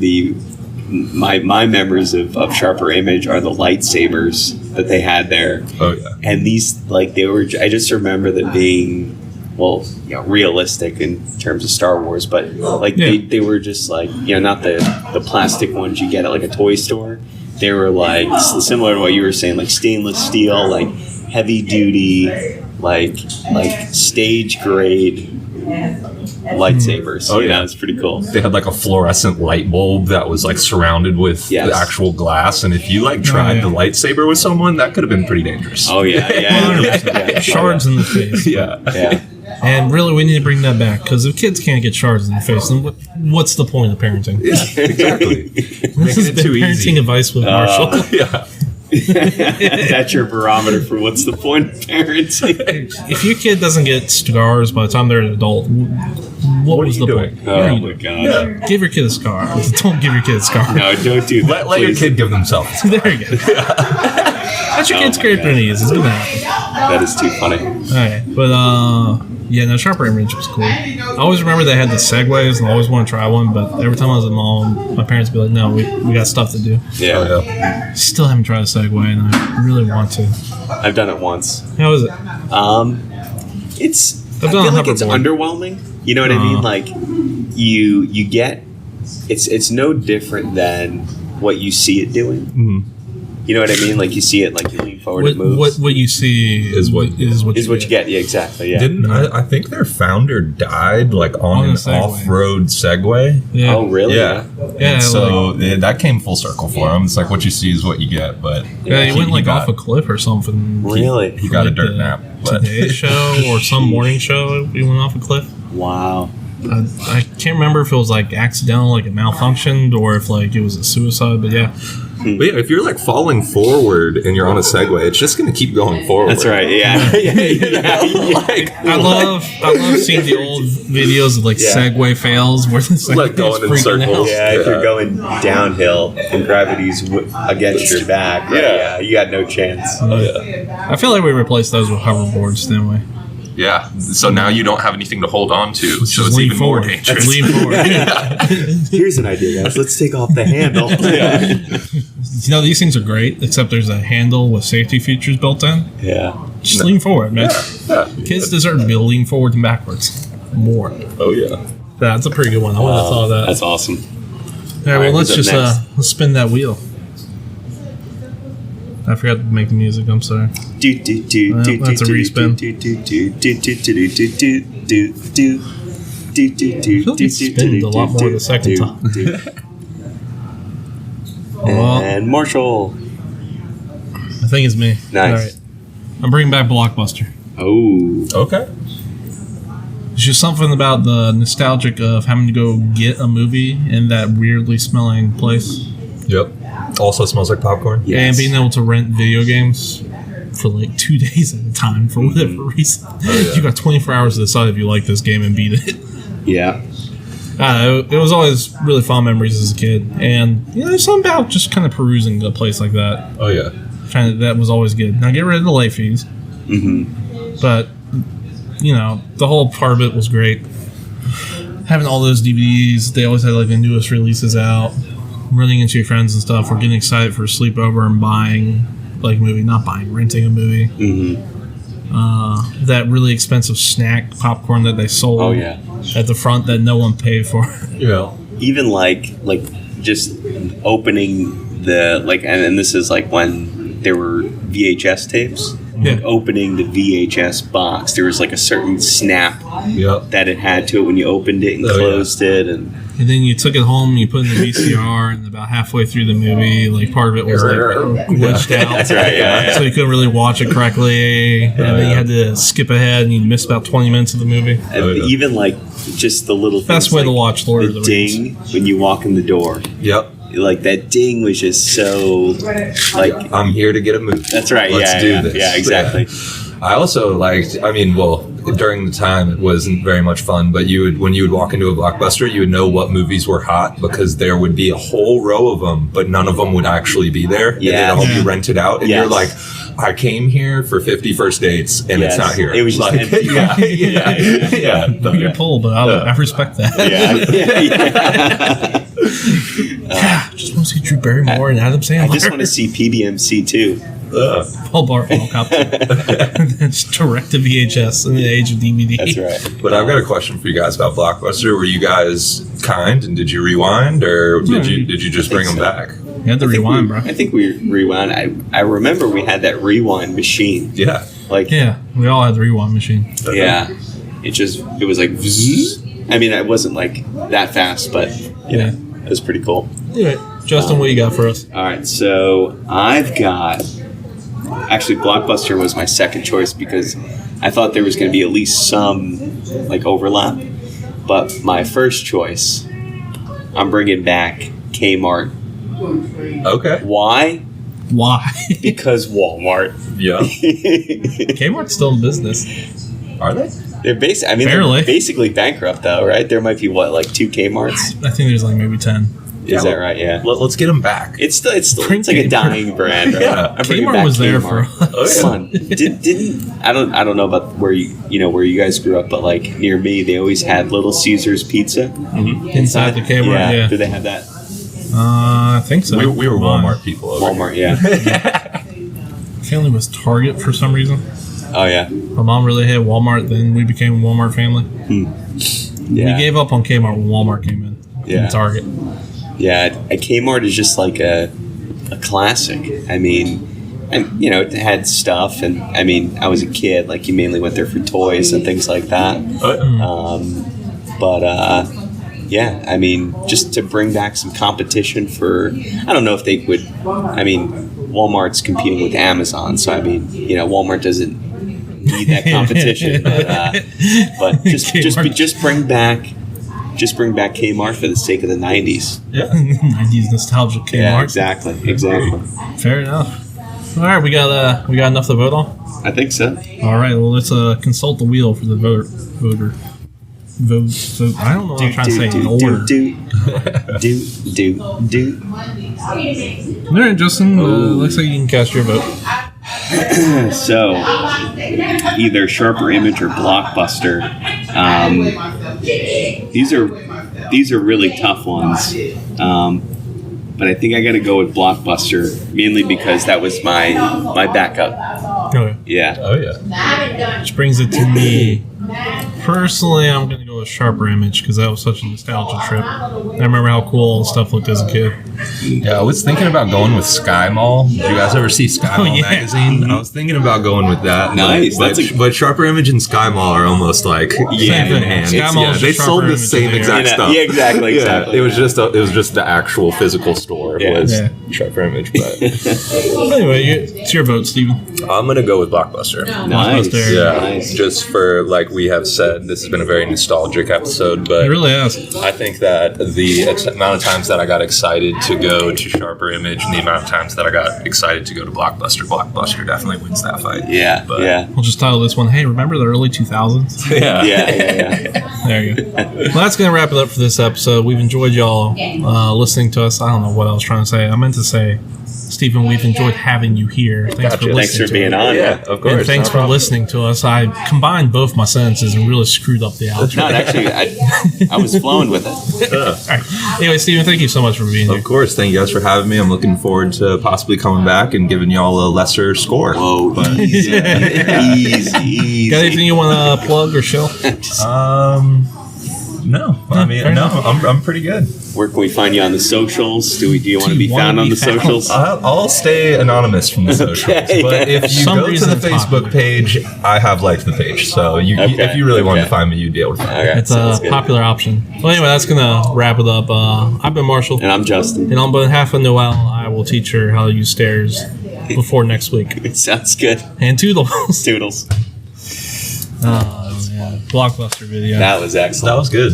Speaker 2: my memories of Sharper Image are the lightsabers that they had there.
Speaker 3: Oh yeah.
Speaker 2: And these, like, I just remember them being, well, realistic in terms of Star Wars, but like
Speaker 1: Yeah.
Speaker 2: they were just like, not the plastic ones you get at like a toy store. They were like similar to what you were saying, like stainless steel, like heavy duty, like stage grade lightsabers.
Speaker 3: Oh, yeah.
Speaker 2: It's pretty cool.
Speaker 3: They had like a fluorescent light bulb that was like surrounded with
Speaker 2: Yes.
Speaker 3: the actual glass, and if you like tried
Speaker 1: yeah.
Speaker 3: the lightsaber with someone, that could have been pretty dangerous.
Speaker 2: Oh yeah.
Speaker 1: Shards in the face.
Speaker 3: Yeah.
Speaker 2: Yeah.
Speaker 1: And really, we need to bring that back, because if kids can't get shards in the face, then what's the point of parenting?
Speaker 3: Exactly.
Speaker 1: This
Speaker 3: Making
Speaker 1: has
Speaker 3: it
Speaker 1: been
Speaker 3: too
Speaker 1: parenting
Speaker 3: easy.
Speaker 1: advice with Marshall.
Speaker 3: Yeah.
Speaker 2: That's your barometer for what's the point of parenting.
Speaker 1: If your kid doesn't get scars by the time they're an adult, what
Speaker 3: What are
Speaker 1: was
Speaker 3: you
Speaker 1: the
Speaker 3: doing?
Speaker 1: point?
Speaker 2: Oh my god.
Speaker 1: Give your kid a scar. Don't give your kid a scar.
Speaker 2: No, don't do that.
Speaker 3: Let your
Speaker 2: please.
Speaker 3: kid give themselves.
Speaker 1: There you go. That's your kid's
Speaker 2: my
Speaker 1: scraping
Speaker 2: God.
Speaker 1: knees. It's gonna happen.
Speaker 2: That is too funny.
Speaker 1: Alright, but Sharper Image was cool. I always remember they had the Segways, and I always want to try one, but every time I was at mall, my parents would be like, "No, we got stuff to do."
Speaker 2: Yeah.
Speaker 3: Oh, yeah.
Speaker 1: Still haven't tried a Segway, and I really want to.
Speaker 2: I've done it once.
Speaker 1: How is it?
Speaker 2: It's I
Speaker 1: I've done
Speaker 2: feel
Speaker 1: a
Speaker 2: like it's
Speaker 1: hoverboard.
Speaker 2: underwhelming. You know what I mean? Like you get it's no different than what you see it doing.
Speaker 1: Mm-hmm.
Speaker 2: You know what I mean? Like you see it, like you lean forward, it moves.
Speaker 1: What you see
Speaker 3: Is what
Speaker 2: is what you get. Yeah, exactly. Yeah.
Speaker 3: Didn't I think their founder died like on
Speaker 1: On a
Speaker 3: an
Speaker 1: Segway.
Speaker 3: off-road Segway?
Speaker 1: Yeah.
Speaker 2: Oh, really?
Speaker 3: Yeah.
Speaker 1: Yeah,
Speaker 3: And so that came full circle for him. It's like what you see is what you get. But
Speaker 1: Yeah, he went like
Speaker 3: got-
Speaker 1: off a cliff or something.
Speaker 2: Really?
Speaker 3: He got a
Speaker 1: Like
Speaker 3: dirt
Speaker 1: the
Speaker 3: nap. But
Speaker 1: Today show or some morning show. He went off a cliff.
Speaker 2: Wow.
Speaker 1: I can't remember if it was like accidental, like it malfunctioned, or if like it was a suicide. But yeah,
Speaker 3: if you're like falling forward and you're on a Segway, it's just going to keep going forward.
Speaker 2: That's right. Yeah.
Speaker 3: Like,
Speaker 1: I love seeing the old videos of like
Speaker 2: Yeah.
Speaker 1: Segway fails where the Segway
Speaker 3: Like going in
Speaker 1: is freaking
Speaker 3: circles.
Speaker 1: out.
Speaker 2: Yeah, if you're going downhill and gravity's against your back, right?
Speaker 3: Yeah.
Speaker 2: You got no chance.
Speaker 3: oh, yeah.
Speaker 1: I feel like we replaced those with hoverboards, didn't we?
Speaker 3: Yeah. So now you don't have anything to hold on to. So
Speaker 1: Just
Speaker 3: it's
Speaker 1: lean
Speaker 3: even
Speaker 1: forward.
Speaker 3: more dangerous.
Speaker 1: Lean forward.
Speaker 2: Here's an idea, guys. Let's take off the handle.
Speaker 1: These things are great, except there's a handle with safety features built in.
Speaker 2: Yeah.
Speaker 1: Just lean forward, man.
Speaker 3: Yeah.
Speaker 1: Kids deserve to be able to lean forward and backwards more.
Speaker 3: Oh, yeah.
Speaker 1: That's a pretty good one. I would have thought of that.
Speaker 2: That's awesome.
Speaker 1: All right, well, let's
Speaker 2: who's
Speaker 1: just
Speaker 2: up next?
Speaker 1: let's spin that wheel. I forgot to make the music. I'm sorry.
Speaker 2: That's a
Speaker 1: respin.
Speaker 2: I
Speaker 1: feel like it spinned a lot more the second time. Well,
Speaker 2: And Marshall.
Speaker 1: I think it's me.
Speaker 2: Nice.
Speaker 1: All right. I'm bringing back Blockbuster.
Speaker 2: Oh.
Speaker 3: Okay.
Speaker 1: It's just something about the nostalgic of having to go get a movie in that weirdly smelling place.
Speaker 3: Yep. Also smells like popcorn.
Speaker 2: Yes.
Speaker 1: And being able to rent video games for like 2 days at a time for whatever reason.
Speaker 3: yeah.
Speaker 1: You got 24 hours to decide if you like this game and beat it.
Speaker 2: Yeah.
Speaker 1: It was always really fond memories as a kid. And there's something about just kind of perusing a place like that.
Speaker 3: Oh, yeah.
Speaker 1: That was always good. Now get rid of the late fees.
Speaker 2: Mm-hmm.
Speaker 1: But, the whole part of it was great. Having all those DVDs, they always had like the newest releases out. Running into your friends and stuff, or getting excited for a sleepover and buying like a movie, not buying, renting a movie.
Speaker 2: Mm-hmm.
Speaker 1: That really expensive snack popcorn that they sold
Speaker 2: Oh, yeah.
Speaker 1: at the front that no one paid for.
Speaker 3: Yeah.
Speaker 2: Even like just opening the and this is like when there were VHS tapes.
Speaker 1: Yeah.
Speaker 2: Opening the VHS box, there was like a certain snap
Speaker 3: Yep.
Speaker 2: that it had to it when you opened it and
Speaker 3: Oh, yeah.
Speaker 2: closed it, and
Speaker 1: And then you took it home, you put it in the VCR, and about halfway through the movie, like part of it was like glitched out.
Speaker 2: That's right, yeah.
Speaker 1: So you couldn't really watch it correctly. And then you had to skip ahead, and you missed about 20 minutes of the movie.
Speaker 2: Even like just the little
Speaker 1: Best
Speaker 2: things,
Speaker 1: way
Speaker 2: like
Speaker 1: to watch Lord of
Speaker 2: the
Speaker 1: the
Speaker 2: ding when you walk in the door.
Speaker 3: Yep.
Speaker 2: Like that ding was just so like
Speaker 3: I'm here to get a movie.
Speaker 2: that's right.
Speaker 3: Let's do this.
Speaker 2: Yeah, exactly.
Speaker 3: I also liked, during the time it wasn't very much fun, but when you would walk into a Blockbuster, you would know what movies were hot because there would be a whole row of them, but none of them would actually be there.
Speaker 2: Yeah.
Speaker 3: And they'd all be rented out. And
Speaker 2: Yes.
Speaker 3: you're like, I came here for 50 First Dates and
Speaker 2: Yes.
Speaker 3: it's not here.
Speaker 2: It was just
Speaker 3: like,
Speaker 2: empty.
Speaker 3: yeah.
Speaker 1: You're pull, but I respect that.
Speaker 2: Yeah.
Speaker 1: Just want to see Drew Barrymore and Adam Sandler.
Speaker 2: I just want to see PBMC too.
Speaker 1: Paul Bart Cop. It's direct to VHS in the age of DVD.
Speaker 2: That's right.
Speaker 3: But I've got a question for you guys about Blockbuster. Were you guys kind and did you rewind or did you just bring them back?
Speaker 1: You had to rewind, bro.
Speaker 2: I think we rewound. I remember we had that rewind machine.
Speaker 3: Yeah.
Speaker 2: Like
Speaker 1: Yeah, we all had the rewind machine.
Speaker 2: yeah. It was like zzz. I mean, it wasn't like that fast, but you know, it was pretty cool.
Speaker 1: Anyway, Justin, what you got for us?
Speaker 2: All right, so I've got actually Blockbuster was my second choice because I thought there was going to be at least some like overlap. But my first choice, I'm bringing back Kmart.
Speaker 3: Okay.
Speaker 2: Why?
Speaker 1: Why?
Speaker 2: Because Walmart.
Speaker 3: Yeah.
Speaker 1: Kmart's still in business.
Speaker 3: Are they?
Speaker 2: They're
Speaker 1: Barely.
Speaker 2: they're basically bankrupt though, right? There might be like 2 Kmarts.
Speaker 1: I think there's like maybe 10.
Speaker 2: Is that right? Yeah.
Speaker 3: Let's get them back.
Speaker 2: It's like a dying brand, right?
Speaker 3: Yeah.
Speaker 2: I'm bringing
Speaker 1: Kmart
Speaker 2: back
Speaker 1: was there
Speaker 2: Kmart.
Speaker 1: for us.
Speaker 2: Come on. Didn't I don't know about where you guys grew up, but like near me, they always had Little Caesars pizza
Speaker 1: Inside the Kmart, yeah.
Speaker 2: Did they have that?
Speaker 1: I think so.
Speaker 3: We were Walmart people over
Speaker 2: Walmart, yeah.
Speaker 1: Family was Target for some reason.
Speaker 2: Oh yeah.
Speaker 1: My mom really hated Walmart, then we became a Walmart family.
Speaker 2: Yeah.
Speaker 1: We gave up on Kmart when Walmart came in.
Speaker 2: Yeah.
Speaker 1: And Target.
Speaker 2: Yeah, a Kmart is just like a classic. I mean, and it had stuff, and I mean, I was a kid. Like, you mainly went there for toys and things like that. Yeah, I mean, just to bring back some competition for. I don't know if they would. I mean, Walmart's competing with Amazon, so I mean, Walmart doesn't need that competition. But just bring back. Just bring back Kmart for the sake of the 90s.
Speaker 1: Yeah. 90s nostalgic Kmart.
Speaker 2: Yeah, exactly.
Speaker 1: Fair enough. All right, we got enough to vote on?
Speaker 2: I think so.
Speaker 1: All right, well, let's consult the wheel for the voter. Vote. I don't know what I'm trying to say in order. All right, Justin, looks like you can cast your vote.
Speaker 2: So, either Sharper Image or Blockbuster. These are really tough ones. But I think I got to go with Blockbuster, mainly because that was my backup.
Speaker 1: Okay.
Speaker 2: Yeah.
Speaker 3: Oh yeah.
Speaker 1: Which brings it to me. Personally, I'm going to go with Sharper Image because that was such a nostalgia trip. I remember how cool all the stuff looked as a kid.
Speaker 3: Yeah, I was thinking about going with Sky Mall. Did you guys ever see Sky Mall magazine? I was thinking about going with that.
Speaker 2: Nice.
Speaker 3: But Sharper Image and Sky Mall are almost like hand in hand.
Speaker 1: Sky Mall is
Speaker 3: They
Speaker 1: just
Speaker 3: sold
Speaker 1: Sharper
Speaker 3: the
Speaker 1: Image
Speaker 3: same
Speaker 1: there.
Speaker 3: exact stuff.
Speaker 2: Yeah, exactly.
Speaker 3: It was just the actual physical store was Sharper Image. But
Speaker 1: Anyway, it's your vote, Steven.
Speaker 3: I'm gonna go with Blockbuster.
Speaker 2: Nice.
Speaker 1: Blockbuster.
Speaker 3: Yeah,
Speaker 2: Nice.
Speaker 3: just for like we have said, this has been a very nostalgic episode, but
Speaker 1: It really has.
Speaker 3: I think that the amount of times that I got excited to go to Sharper Image and the amount of times that I got excited to go to Blockbuster definitely wins that fight.
Speaker 2: Yeah.
Speaker 3: But-
Speaker 2: Yeah.
Speaker 1: We'll just title this one, hey, remember the early 2000s?
Speaker 3: Yeah.
Speaker 2: Yeah.
Speaker 1: There you go. Well, that's going to wrap it up for this episode. We've enjoyed y'all listening to us. I don't know what I was trying to say. I meant to say, Stephen, we've enjoyed having you here. Thanks for listening
Speaker 2: Thanks for
Speaker 1: to
Speaker 2: being
Speaker 1: us.
Speaker 2: on.
Speaker 3: Yeah, of course.
Speaker 1: And thanks for listening to us. I combined both my sentences and really screwed up the outro.
Speaker 2: No, actually, I was flowing with it.
Speaker 1: All right. Anyway, Stephen, thank you so much for being here.
Speaker 3: Of course. Thank you guys for having me. I'm looking forward to possibly coming back and giving y'all a lesser score.
Speaker 2: Whoa.
Speaker 3: But,
Speaker 2: Easy.
Speaker 1: Got anything you want to plug or show?
Speaker 3: No, I mean,
Speaker 1: fair
Speaker 3: no,
Speaker 1: enough.
Speaker 3: I'm pretty good.
Speaker 2: Where can we find you on the socials? Do you want to be
Speaker 1: wanna
Speaker 2: found on
Speaker 1: be
Speaker 2: the
Speaker 1: found?
Speaker 2: socials?
Speaker 3: I'll stay anonymous from the socials,
Speaker 2: Okay.
Speaker 3: but if you
Speaker 1: Some
Speaker 3: go to
Speaker 1: reason
Speaker 3: the
Speaker 1: it's
Speaker 3: Facebook
Speaker 1: popular.
Speaker 3: page, I have liked the page. So
Speaker 2: Okay,
Speaker 3: if you really wanted to
Speaker 2: okay.
Speaker 3: find me, you'd be able to find me.
Speaker 2: All right,
Speaker 1: It's a
Speaker 2: sounds good.
Speaker 1: popular option. Well, anyway, that's gonna wrap it up. I've been Marshall,
Speaker 2: And I'm Justin.
Speaker 1: and on behalf of Noelle, I will teach her how to use stairs before next week.
Speaker 2: It sounds good.
Speaker 1: And toodles.
Speaker 2: Toodles.
Speaker 1: Oh man, blockbuster video.
Speaker 2: That was excellent.
Speaker 3: That was good.